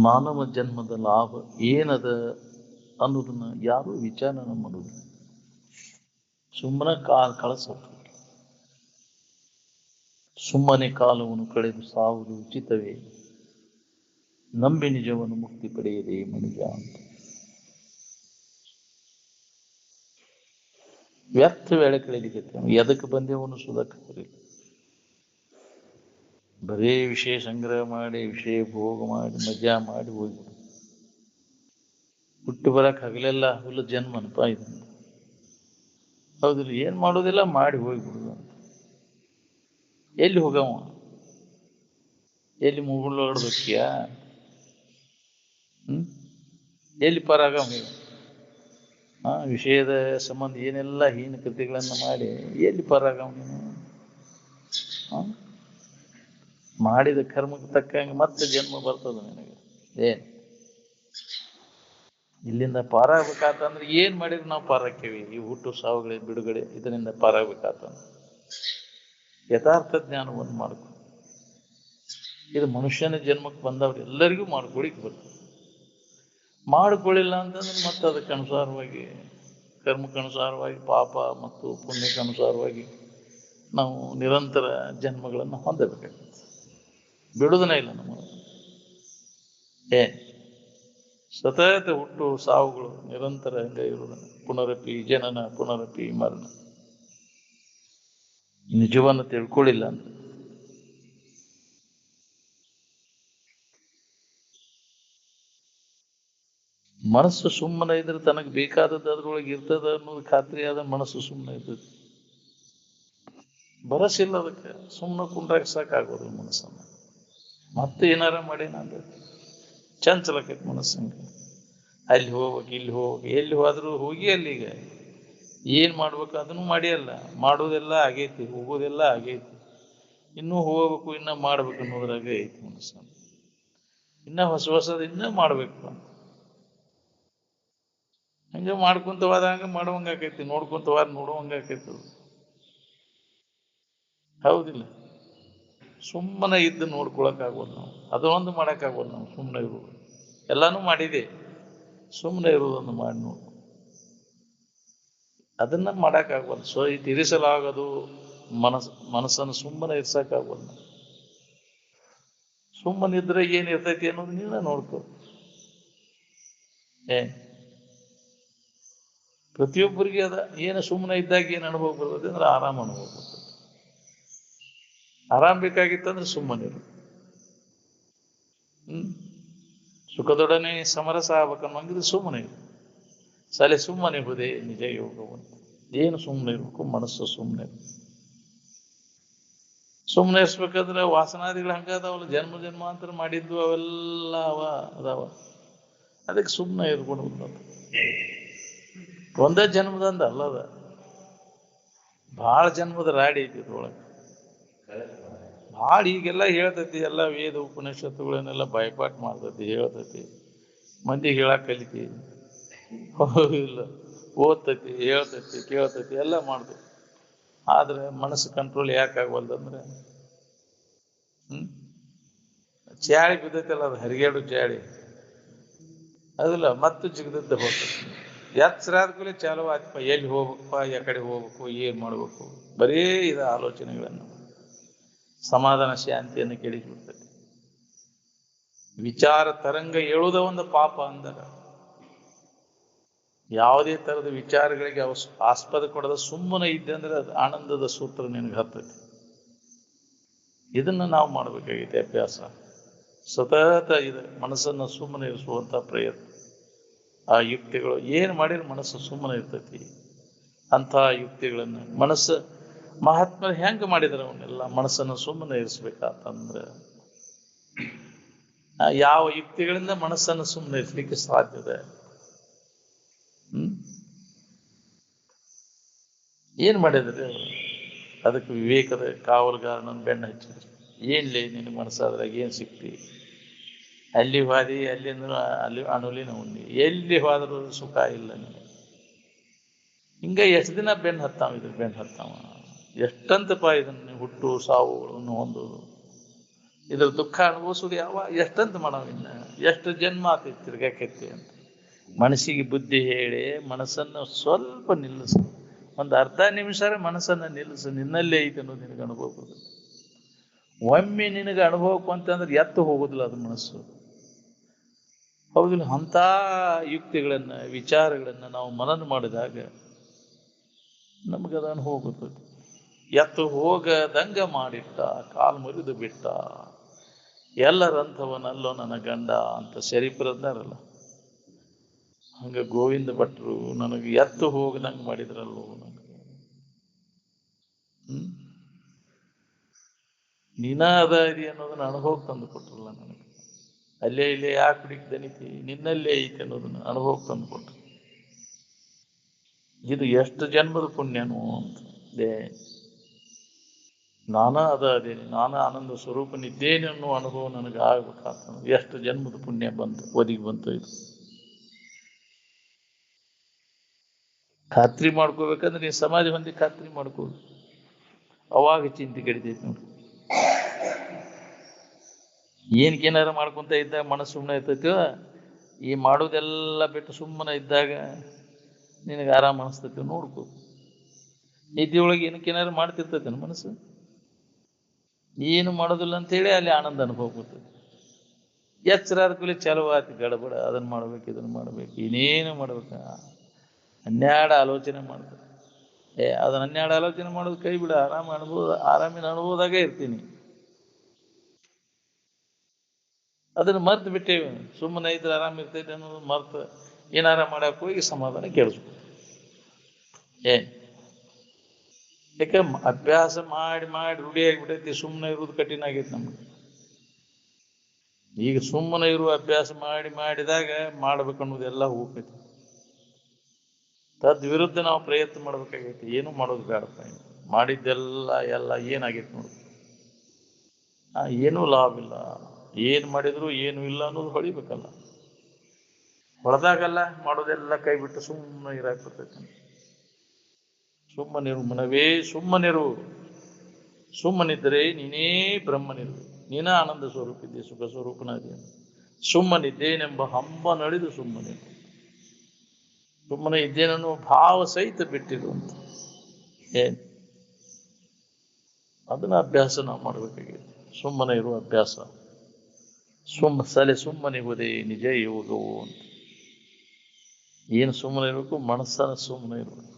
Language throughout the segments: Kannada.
ಮಾನವ ಜನ್ಮದ ಲಾಭ ಏನದ ಅನ್ನೋದನ್ನ ಯಾರು ವಿಚಾರಣೆ ಮಾಡೋದು. ಸುಮ್ಮನೆ ಕಳಿಸೋದು. ಸುಮ್ಮನೆ ಕಾಲವನ್ನು ಕಳೆದು ಸಾವುದು ಉಚಿತವೇ, ನಂಬಿ ನಿಜವನ್ನು ಮುಕ್ತಿ ಪಡೆಯದೆ ಮನುಜ ಅಂತ. ವ್ಯರ್ಥ ವೇಳೆ ಕಳೆಯಲಿಕ್ಕೆ ಎದಕ್ಕೆ ಬಂದೇವನು ಸುಧಕ್ಕೆ ಬರಲಿಲ್ಲ. ಬರೇ ವಿಷಯ ಸಂಗ್ರಹ ಮಾಡಿ, ವಿಷಯ ಭೋಗ ಮಾಡಿ, ಮಜಾ ಮಾಡಿ ಹೋಗ್ಬಿಡು. ಹುಟ್ಟು ಬರಕ್ ಹಗಲೆಲ್ಲ ಹುಲ್ಲು ಜನ್ಮನಪ್ಪ ಇದನ್ನು. ಹೌದಿಲ್ಲ, ಏನ್ ಮಾಡೋದಿಲ್ಲ ಮಾಡಿ ಹೋಗ್ಬಿಡುದು ಅಂತ. ಎಲ್ಲಿ ಹೋಗವ? ಎಲ್ಲಿ ಮುಗುಳೋಡ್ಬೇಕಿಯಾ? ಎಲ್ಲಿ ಪರಾಗವ? ವಿಷಯದ ಸಂಬಂಧ ಏನೆಲ್ಲ ಹೀನ ಕೃತಿಗಳನ್ನು ಮಾಡಿ ಎಲ್ಲಿ ಪರಾಗವ ನೀನು? ಮಾಡಿದ ಕರ್ಮಕ್ಕೆ ತಕ್ಕಂಗೆ ಮತ್ತೆ ಜನ್ಮ ಬರ್ತದ ನಿನಗೆ. ಏನ್ ಇಲ್ಲಿಂದ ಪಾರಾಗಬೇಕಾತಂದ್ರೆ ಏನ್ ಮಾಡಿದ್ರೆ ನಾವು ಪಾರಾಕ್ಕೇವಿ? ಈ ಹುಟ್ಟು ಸಾವುಗಳ ಬಿಡುಗಡೆ ಇದರಿಂದ ಪಾರಾಗಬೇಕಾತಂದ್ರೆ ಯಥಾರ್ಥ ಜ್ಞಾನವನ್ನು ಮಾಡ್ಕೊ. ಇದು ಮನುಷ್ಯನ ಜನ್ಮಕ್ಕೆ ಬಂದವ್ರು ಎಲ್ಲರಿಗೂ ಮಾಡ್ಕೊಳಿಕ್ ಬರ್ತದೆ. ಮಾಡಿಕೊಳ್ಳಿಲ್ಲ ಅಂತಂದ್ರೆ ಮತ್ತೆ ಅದಕ್ಕೆ ಅನುಸಾರವಾಗಿ, ಕರ್ಮಕ್ಕನುಸಾರವಾಗಿ, ಪಾಪ ಮತ್ತು ಪುಣ್ಯಕ್ಕನುಸಾರವಾಗಿ ನಾವು ನಿರಂತರ ಜನ್ಮಗಳನ್ನು ಹೊಂದಬೇಕಾಗುತ್ತೆ. ಬಿಡುವುದನೇ ಇಲ್ಲ ನಮಗೆ. ಸತತ ಹುಟ್ಟು ಸಾವುಗಳು ನಿರಂತರ ಹಂಗೆ ಇರುವುದನ್ನು, ಪುನರಪಿ ಜನನ ಪುನರಪಿ ಮರಣ. ನಿಜವನ್ನು ತಿಳ್ಕೊಳ್ಳಿಲ್ಲ ಅಂದ್ರೆ ಮನಸ್ಸು ಸುಮ್ಮನೆ ಇದ್ರೆ ತನಗೆ ಬೇಕಾದದ್ದು ಅದ್ರೊಳಗೆ ಇರ್ತದ ಅನ್ನೋದು ಖಾತ್ರಿ ಆದ ಮನಸ್ಸು ಸುಮ್ಮನೆ ಇರ್ತದೆ. ಬರಸಿಲ್ಲ ಅದಕ್ಕೆ ಸುಮ್ಮನೆ ಕುಂಡ್ರಾಗ ಸಾಕಾಗೋದು ಮನಸ್ಸನ್ನು. ಮತ್ತೆ ಏನಾರ ಮಾಡೇನ ಅಂದ್ರೆ ಚಂಚಲಕೈತಿ ಮನಸ್ಸಂಗೆ. ಅಲ್ಲಿ ಹೋಗ್ಬೇಕು, ಇಲ್ಲಿ ಹೋಗ್ಬೇಕು, ಎಲ್ಲಿ ಹೋದ್ರೂ ಹೋಗಿ ಅಲ್ಲಿಗ ಏನ್ ಮಾಡ್ಬೇಕು ಅದನ್ನು ಮಾಡಿಯಲ್ಲ. ಮಾಡೋದೆಲ್ಲ ಆಗೈತಿ, ಹೋಗೋದೆಲ್ಲ ಆಗೈತಿ, ಇನ್ನೂ ಹೋಗ್ಬೇಕು, ಇನ್ನ ಮಾಡ್ಬೇಕು ಅನ್ನೋದ್ರಾಗ ಐತಿ ಮನಸ್ಸನ್ನು. ಇನ್ನ ಹೊಸದು ಇನ್ನ ಮಾಡ್ಬೇಕು ಅಂತ ಹಂಗೆ ಮಾಡ್ಕೊಂತ ಹೋದ ಹಂಗ ಮಾಡುವಂಗ ಆಕೈತಿ, ನೋಡ್ಕೊಂತ ಹೋದ ನೋಡುವಂಗ ಆಕೈತಿ. ಹೌದಿಲ್ಲ? ಸುಮ್ಮನೆ ಇದ್ದು ನೋಡ್ಕೊಳಕ್ ಆಗೋದು ನಾವು, ಅದೊಂದು ಮಾಡಕ್ ಆಗೋದು ನಾವು. ಸುಮ್ಮನೆ ಇರುವುದು ಎಲ್ಲಾನು ಮಾಡಿದೆ, ಸುಮ್ಮನೆ ಇರುವುದನ್ನು ಮಾಡಿ ನೋಡು. ಅದನ್ನ ಮಾಡಕ್ ಆಗೋದು. ಸೊ ಇದು ಇರಿಸಲಾಗದು ಮನಸ್ಸನ್ನು ಸುಮ್ಮನೆ ಇರ್ಸಕ್ಕಾಗೋದು. ಸುಮ್ಮನೆ ಇದ್ರೆ ಏನ್ ಇರ್ತೈತಿ ಅನ್ನೋದು ನೀನ ನೋಡ್ಕೊ. ಪ್ರತಿಯೊಬ್ಬರಿಗೆ ಅದ ಏನು ಸುಮ್ಮನೆ ಇದ್ದಾಗ ಏನು ಅನುಭವ ಬರ್ತದೆ ಅಂದ್ರೆ ಆರಾಮ ಅನುಭವ ಬರ್ತದೆ. ಆರಾಮ್ ಬೇಕಾಗಿತ್ತಂದ್ರೆ ಸುಮ್ಮನೆ ಇರು. ಸುಖದೊಡನೆ ಸಮರಸ ಆಗ್ಬೇಕನ್ನೋಂಗಿದ್ರೆ ಸುಮ್ಮನೆ ಇರು. ಸಲೆ ಸುಮ್ಮನೆ ಇರುವುದೇ ನಿಜ ಯೋಗವಂತ. ಏನು ಸುಮ್ಮನೆ ಇರ್ಬೇಕು? ಮನಸ್ಸು ಸುಮ್ಮನೆ ಸುಮ್ಮನೆ ಇರ್ಸ್ಬೇಕಾದ್ರೆ ವಾಸನಾದಿಗಳು ಹಂಗ ಅದಾವಲ್ಲ, ಜನ್ಮ ಜನ್ಮಾಂತರ ಮಾಡಿದ್ದು ಅವೆಲ್ಲ ಅದಾವ. ಅದಕ್ಕೆ ಸುಮ್ಮನೆ ಇರ್ಕೊಂಡು ಒಂದೇ ಜನ್ಮದಂದ ಅಲ್ಲದ, ಭಾಳ ಜನ್ಮದ ರಾಡಿ ಐತಿ ಇದ್ರೊಳಗೆ. ಭಾಳ ಈಗೆಲ್ಲ ಹೇಳ್ತೈತಿ, ಎಲ್ಲ ವೇದ ಉಪನಿಷತ್ತುಗಳನ್ನೆಲ್ಲ ಬಾಯ್ಪಾಟ್ ಮಾಡ್ತೈತಿ, ಹೇಳ್ತೈತಿ, ಮಂದಿಗೆ ಹೇಳಕ್ ಕಲಿತಿ. ಇಲ್ಲ, ಓದ್ತೈತಿ, ಹೇಳ್ತೈತಿ, ಕೇಳ್ತೈತಿ, ಎಲ್ಲ ಮಾಡ್ತೈತಿ. ಆದ್ರೆ ಮನಸ್ಸು ಕಂಟ್ರೋಲ್ ಯಾಕಾಗವಲ್ದಂದ್ರೆ ಚಾಳಿ ಬಿದ್ದೈತಲ್ಲ, ಅದು ಹರಿಗೇಡು ಚಾಳಿ ಅದಿಲ್ಲ, ಮತ್ತು ಜಿಗದದ್ದ ಹೋಗ್ತೈತಿ. ಎಚ್ಚರ ಆದ್ಕೂಲೆ ಚಾಲು ಆಯ್ತಪ್ಪ, ಎಲ್ಲಿ ಹೋಗ್ಬೇಕಪ್ಪ, ಯಾಕಡೆ ಹೋಗ್ಬೇಕು, ಏನ್ ಮಾಡ್ಬೇಕು, ಬರೀ ಇದು ಆಲೋಚನೆಗಳನ್ನು, ಸಮಾಧಾನ ಶಾಂತಿಯನ್ನು ಕೆಡಿಸ್ಬಿಡ್ತೈತಿ. ವಿಚಾರ ತರಂಗ ಏಳುವುದ ಒಂದು ಪಾಪ ಅಂದಾಗ ಯಾವುದೇ ತರದ ವಿಚಾರಗಳಿಗೆ ಆಸ್ಪದ ಕೊಡದ ಸುಮ್ಮನೆ ಇದ್ದೆ ಅಂದ್ರೆ ಅದು ಆನಂದದ ಸೂತ್ರ ನಿನಗೆ ಹತ್ತೈತಿ. ಇದನ್ನ ನಾವು ಮಾಡ್ಬೇಕಾಗೈತೆ ಅಭ್ಯಾಸ. ಸತತ ಇದೆ ಮನಸ್ಸನ್ನು ಸುಮ್ಮನೆ ಇರಿಸುವಂತ ಪ್ರಯತ್ನ. ಆ ಯುಕ್ತಿಗಳು ಏನು ಮಾಡಿದ್ರೆ ಮನಸ್ಸು ಸುಮ್ಮನೆ ಇರ್ತೈತಿ. ಅಂಥ ಯುಕ್ತಿಗಳನ್ನು ಮನಸ್ಸು ಮಹಾತ್ಮರು ಹೆಂಗೆ ಮಾಡಿದ್ರು ಅವನ್ನೆಲ್ಲ ಮನಸ್ಸನ್ನು ಸುಮ್ಮನೆ ಇರಿಸ್ಬೇಕಂತಂದ್ರೆ ಯಾವ ಯುಕ್ತಿಗಳಿಂದ ಮನಸ್ಸನ್ನು ಸುಮ್ಮನೆ ಇರಿಸಲಿಕ್ಕೆ ಸಾಧ್ಯತೆ? ಏನ್ ಮಾಡಿದ್ರೆ ಅದಕ್ಕೆ ವಿವೇಕದ ಕಾವಲುಗಾರನನ್ನು ಬೆನ್ನು ಹಚ್ಚಿದ್ರು. ಏನ್ಲೇ ನಿನ್ನ ಮನಸ್ಸಾದ್ರಾಗ ಏನ್ ಸಿಕ್ತಿ? ಅಲ್ಲಿ ಹೋದಿ, ಅಲ್ಲಿಂದ ಅಲ್ಲಿ ಅನುಲಿನ ಉಂಡಿ, ಎಲ್ಲಿ ಹೋದ್ರೂ ಸುಖ ಇಲ್ಲ ನಿನಗೆ. ಹಿಂಗ ಎಷ್ಟು ದಿನ ಬೆನ್ನು ಹತ್ತಾವ ಇದ್ರ ಬೆನ್ನು ಹತ್ತಾವ ಎಷ್ಟಂತಪ್ಪ ಇದನ್ನ ಹುಟ್ಟು ಸಾವುಗಳನ್ನು ಹೊಂದೋದು ಇದ್ರ ದುಃಖ ಅನುಭವಿಸೋದು ಎಷ್ಟಂತ ಮಾಡವ ಇನ್ನ ಎಷ್ಟು ಜನ್ಮ ಆತೈತಿ ತಿರ್ಗಾಕೈತಿ ಅಂತ ಮನಸ್ಸಿಗೆ ಬುದ್ಧಿ ಹೇಳಿ ಮನಸ್ಸನ್ನು ಸ್ವಲ್ಪ ನಿಲ್ಲಿಸು ಒಂದು ಅರ್ಧ ನಿಮಿಷ ಮನಸ್ಸನ್ನು ನಿಲ್ಲಿಸು ನಿನ್ನಲ್ಲೇ ಐತೆ ಅನ್ನೋದು ನಿನಗೆ ಅನುಭವ ಬರ್ತದೆ ಒಮ್ಮೆ ನಿನಗೆ ಅನುಭವಕ್ಕೆ ಅಂತಂದ್ರೆ ಎತ್ತು ಹೋಗೋದಿಲ್ಲ ಅದು ಮನಸ್ಸು ಹೌದಿಲ್ಲ ಅಂಥ ಯುಕ್ತಿಗಳನ್ನ ವಿಚಾರಗಳನ್ನ ನಾವು ಮನನ ಮಾಡಿದಾಗ ನಮಗದ ಅನುಭವ ಬರ್ತದೆ ಎತ್ತು ಹೋಗದಂಗ ಮಾಡಿಟ್ಟ ಕಾಲು ಮುರಿದು ಬಿಟ್ಟ ಎಲ್ಲರಂಥವನಲ್ಲೋ ನನ್ನ ಗಂಡ ಅಂತ ಶರೀಫರದ್ದಾರಲ್ಲ ಹಂಗ ಗೋವಿಂದ ಭಟ್ರು ನನಗೆ ಎತ್ತು ಹೋಗದಂಗೆ ಮಾಡಿದ್ರಲ್ಲೋ ನನಗೆ ನೀನ ಅದ ಇದೆ ಅನ್ನೋದನ್ನ ಅನುಭವ ತಂದು ಕೊಟ್ರಲ್ಲ ನನಗೆ ಅಲ್ಲೇ ಇಲ್ಲೇ ಯಾಕೆ ಹುಡುಕಿ ದನಿತಿ ನಿನ್ನಲ್ಲೇ ಐತೆ ಅನ್ನೋದನ್ನ ಅನುಭವ ತಂದು ಕೊಟ್ರು ಇದು ಎಷ್ಟು ಜನ್ಮದ ಪುಣ್ಯನು ಅಂತ ನಾನ ಅದ ಅದೇನೆ ನಾನು ಆನಂದ ಸ್ವರೂಪನಿದ್ದೇನೆ ಅನ್ನೋ ಅನುಭವ ನನಗೆ ಆಗ್ಬೇಕಾಗ್ತ ಎಷ್ಟು ಜನ್ಮದ ಪುಣ್ಯ ಬಂತು ಒದಗಿ ಬಂತು ಇದು ಖಾತ್ರಿ ಮಾಡ್ಕೋಬೇಕಂದ್ರೆ ನೀ ಸಮಾಜ ಮಂದಿ ಖಾತ್ರಿ ಮಾಡ್ಕೋದು ಅವಾಗ ಚಿಂತೆ ಕಡಿತೈತಿ ನೋಡಿ ಏನಾರ ಮಾಡ್ಕೊಂತ ಇದ್ದಾಗ ಮನಸ್ಸು ಸುಮ್ಮನೆ ಇರ್ತೈತಿ ಈ ಮಾಡೋದೆಲ್ಲ ಬಿಟ್ಟು ಸುಮ್ಮನೆ ಇದ್ದಾಗ ನಿನಗೆ ಆರಾಮ ಅನಿಸ್ತೈತಿ ನೋಡ್ಕೋ ನಿದ್ದೆಯೊಳಗೆ ಏನಕ್ಕೇನಾರು ಮಾಡ್ತಿರ್ತೈತೆ ಮನಸ್ಸು ಏನು ಮಾಡೋದಿಲ್ಲ ಅಂತೇಳಿ ಅಲ್ಲಿ ಆನಂದ ಅನುಭವ ಬರ್ತದೆ ಎಚ್ಚರ ಆದ ಕೂಡಲೇ ಚಾಲು ಆಯ್ತು ಗಡಬಡ ಅದನ್ನ ಮಾಡ್ಬೇಕು ಇದನ್ನ ಮಾಡ್ಬೇಕು ಇನ್ನೇನು ಮಾಡ್ಬೇಕ ಹನ್ನೆರಡು ಆಲೋಚನೆ ಮಾಡ್ಬೇಕು ಅದನ್ನ ಹನ್ನೆರಡು ಆಲೋಚನೆ ಮಾಡೋದು ಕೈ ಬಿಡ ಆರಾಮಿನ ಅನುಭವದಾಗೆ ಇರ್ತೀನಿ ಅದನ್ನ ಮರ್ತು ಬಿಟ್ಟೇವಿ ಸುಮ್ಮನೆ ಇದ್ರೆ ಆರಾಮ ಇರ್ತೈತೆ ಅನ್ನೋದು ಮರ್ತು ಏನಾರ ಮಾಡಕ್ಕೆ ಹೋಗಿ ಸಮಾಧಾನ ಕೇಳಿಸ್ಕೊ ಯಾಕೆ ಅಭ್ಯಾಸ ಮಾಡಿ ಮಾಡಿ ರೂಢಿ ಆಗಿಬಿಟ್ಟೈತಿ ಸುಮ್ಮನೆ ಇರೋದು ಕಠಿಣ ಆಗೈತಿ ನಮ್ಗೆ ಈಗ ಸುಮ್ಮನೆ ಇರುವ ಅಭ್ಯಾಸ ಮಾಡಿದಾಗ ಮಾಡ್ಬೇಕನ್ನೋದೆಲ್ಲ ಹೋಗ್ತೈತಿ ತದ್ವಿರುದ್ಧ ನಾವು ಪ್ರಯತ್ನ ಮಾಡ್ಬೇಕಾಗೈತಿ ಏನು ಮಾಡೋದು ಬೇಡಪ್ಪ ಮಾಡಿದ್ದೆಲ್ಲ ಏನಾಗೈತಿ ನೋಡು ಏನೂ ಲಾಭ ಇಲ್ಲ ಏನು ಮಾಡಿದ್ರು ಏನು ಇಲ್ಲ ಅನ್ನೋದು ಹೊಳಿಬೇಕಲ್ಲ ಹೊಡೆದಾಗಲ್ಲ ಮಾಡೋದೆಲ್ಲ ಕೈ ಬಿಟ್ಟು ಸುಮ್ಮನೆ ಇರಾಕ್ ಬರ್ತೈತಿ ಸುಮ್ಮನಿರು ಮನವೇ ಸುಮ್ಮನಿದ್ದರೆ ನೀನೇ ಬ್ರಹ್ಮನಿರು ನೀನ ಆನಂದ ಸ್ವರೂಪಿದ್ದೆ ಸುಖ ಸ್ವರೂಪನಾದೆ ಸುಮ್ಮನಿದ್ದೇನೆಂಬ ಹಂಬ ನಡೆದು ಸುಮ್ಮನೆ ಇದ್ದೇನನ್ನೋ ಭಾವ ಸಹಿತ ಬಿಟ್ಟಿರು ಅಂತ ಅದನ್ನ ಅಭ್ಯಾಸ ನಾವು ಮಾಡ್ಬೇಕಾಗಿದೆ ಸುಮ್ಮನೆ ಇರುವ ಅಭ್ಯಾಸ ಸುಮ್ಮನಿರುವುದೇ ನಿಜ ಯೋಗವು ಅಂತ ಏನು ಸುಮ್ಮನೆ ಇರಬೇಕು ಮನಸ್ಸನ್ನ ಸುಮ್ಮನೆ ಇರಬೇಕು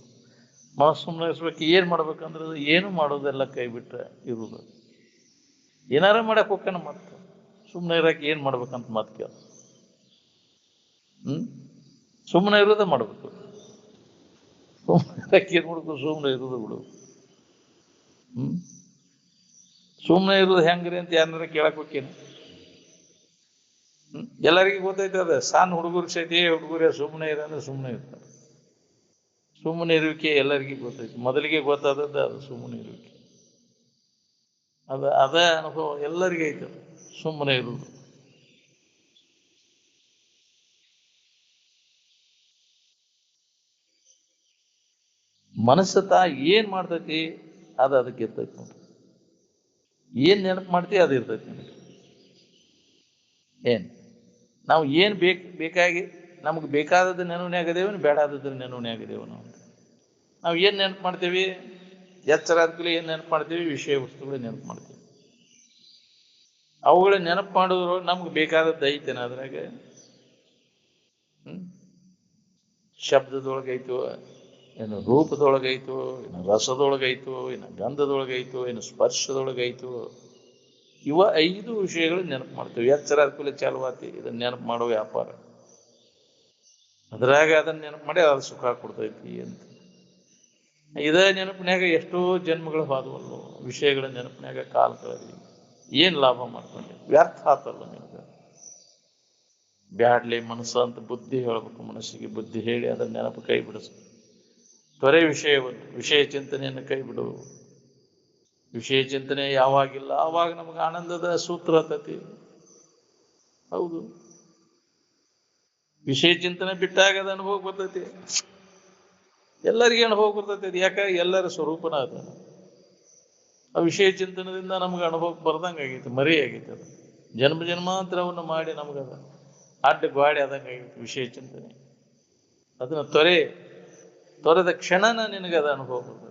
ಮನಸ್ಸು ಸುಮ್ಮನೆ ಇರ್ಸ್ಬೇಕು ಏನ್ ಮಾಡ್ಬೇಕಂದ್ರೆ ಏನು ಮಾಡೋದೆಲ್ಲ ಕೈ ಬಿಟ್ರೆ ಇರುವುದು ಏನಾರ ಮಾಡಕ್ ಹೋಗ್ತಾನ ಮತ್ತೆ ಸುಮ್ಮನೆ ಇರಕ್ಕೆ ಏನ್ ಮಾಡ್ಬೇಕಂತ ಮಾತು ಕೇಳ ಸುಮ್ಮನೆ ಇರೋದೇ ಮಾಡ್ಬೇಕು ಸುಮ್ಮನೆ ಇರಕ್ಕೆ ಏನ್ ಮಾಡ್ಬೇಕು ಸುಮ್ಮನೆ ಇರೋದು ಬಿಡು ಸುಮ್ಮನೆ ಇರೋದು ಹೆಂಗ್ರಿ ಅಂತ ಯಾರನ್ನಾರ ಕೇಳಕ್ ಹೋಗ್ತೇನೆ ಎಲ್ಲರಿಗೂ ಗೊತ್ತೈತೆ ಅದ ಸಣ್ಣ ಹುಡುಗರು ಸೈತಿ ಹುಡುಗರೇ ಸುಮ್ಮನೆ ಇರಂದ್ರೆ ಸುಮ್ಮನೆ ಇರ್ತಾರೆ ಸುಮ್ಮನೆ ಇರುವಿಕೆ ಎಲ್ಲರಿಗೂ ಗೊತ್ತೈತಿ ಮೊದಲಿಗೆ ಗೊತ್ತಾದದ್ದು ಅದು ಸುಮ್ಮನೆ ಇರುವಿಕೆ ಅದ ಅನುಭವ ಎಲ್ಲರಿಗೂ ಐತೆ ಸುಮ್ಮನೆ ಇರುವುದು ಮನಸ್ಸು ಏನ್ ಮಾಡ್ತೈತಿ ಅದು ಅದಕ್ಕೆ ಇರ್ತೈತಿ ನೋಡ್ರಿ ಏನ್ ನೆನಪು ಮಾಡ್ತೀವಿ ಅದು ಇರ್ತೈತಿ ನಿಮಗೆ ನಾವು ಏನ್ ಬೇಕಾಗಿ ನಮ್ಗೆ ಬೇಕಾದದ್ದು ನೆನವನ್ಯಾಗದೇವನು ಬೇಡಾದದ್ರ ನೆನವನ್ಯಾಗದೇವನು ಅಂತ ನಾವು ಏನ್ ನೆನಪು ಮಾಡ್ತೀವಿ ಎಚ್ಚರ ಆದ್ಕೂಲೆ ಏನ್ ನೆನಪು ಮಾಡ್ತೀವಿ ವಿಷಯ ವಸ್ತುಗಳು ನೆನಪು ಮಾಡ್ತೀವಿ ಅವುಗಳ ನೆನಪು ಮಾಡೋದ್ರ ನಮ್ಗೆ ಬೇಕಾದದ್ದು ಐತೇನ ಅದ್ರಾಗ ಶಬ್ದದೊಳಗೈತೋ ಏನು ರೂಪದೊಳಗೈತೋ ಏನು ರಸದೊಳಗೈತೋ ಏನು ಗಂಧದೊಳಗೈತೋ ಏನು ಸ್ಪರ್ಶದೊಳಗೈತೋ ಇವ 5 ವಿಷಯಗಳು ನೆನಪು ಮಾಡ್ತೀವಿ ಎಚ್ಚರ ಆದ್ಕೂಲೆ ಚಾಲುವಾತಿ ಇದನ್ನ ನೆನಪು ಮಾಡೋ ವ್ಯಾಪಾರ ಅದ್ರಾಗ ಅದನ್ನ ನೆನಪು ಮಾಡಿ ಅದು ಸುಖ ಕೊಡ್ತೈತಿ ಅಂತ ಇದೇ ನೆನಪಿನ್ಯಾಗ ಎಷ್ಟೋ ಜನ್ಮಗಳು ಹೋದವಲ್ಲು ವಿಷಯಗಳ ನೆನಪಿನ್ಯಾಗ ಕಾಲ ಕಳೆದ್ವಿ ಏನ್ ಲಾಭ ಮಾಡ್ಕೊಂಡೆ ವ್ಯರ್ಥ ಆತಲ್ಲ ನಿಮ್ಗೆ ಬ್ಯಾಡ್ಲೆ ಮನಸ್ಸು ಅಂತ ಬುದ್ಧಿ ಹೇಳ್ಬೇಕು ಮನಸ್ಸಿಗೆ ಬುದ್ಧಿ ಹೇಳಿ ಅದನ್ನ ನೆನಪು ಕೈ ಬಿಡಿಸು ತ್ವರೆ ವಿಷಯ ಚಿಂತನೆಯನ್ನು ಕೈ ಬಿಡು ವಿಷಯ ಚಿಂತನೆ ಯಾವಾಗಿಲ್ಲ ಆವಾಗ ನಮ್ಗೆ ಆನಂದದ ಸೂತ್ರ ಹತ್ತತಿ ಹೌದು ವಿಷಯ ಚಿಂತನೆ ಬಿಟ್ಟಾಗ ಅದು ಅನುಭವ ಬರ್ತೈತಿ ಎಲ್ಲರಿಗೆ ಅನುಭವ ಬರ್ತೈತಿ. ಅದು ಯಾಕಾಗಿ ಎಲ್ಲರ ಸ್ವರೂಪನ ಅದ. ಆ ವಿಷಯ ಚಿಂತನದಿಂದ ನಮ್ಗೆ ಅನುಭವಕ್ಕೆ ಬರ್ದಂಗೆ ಆಗೈತಿ, ಮರಿ ಆಗೈತಿ. ಅದು ಜನ್ಮ ಜನ್ಮಾಂತರವನ್ನು ಮಾಡಿ ನಮಗದ ಅಡ್ಡ ಗಾಡಿ ಆದಂಗೆ ಆಗೈತಿ ವಿಷಯ ಚಿಂತನೆ. ಅದನ್ನ ತೊರೆದ ಕ್ಷಣನ ನಿನಗದ ಅನುಭವ ಬರ್ತದೆ.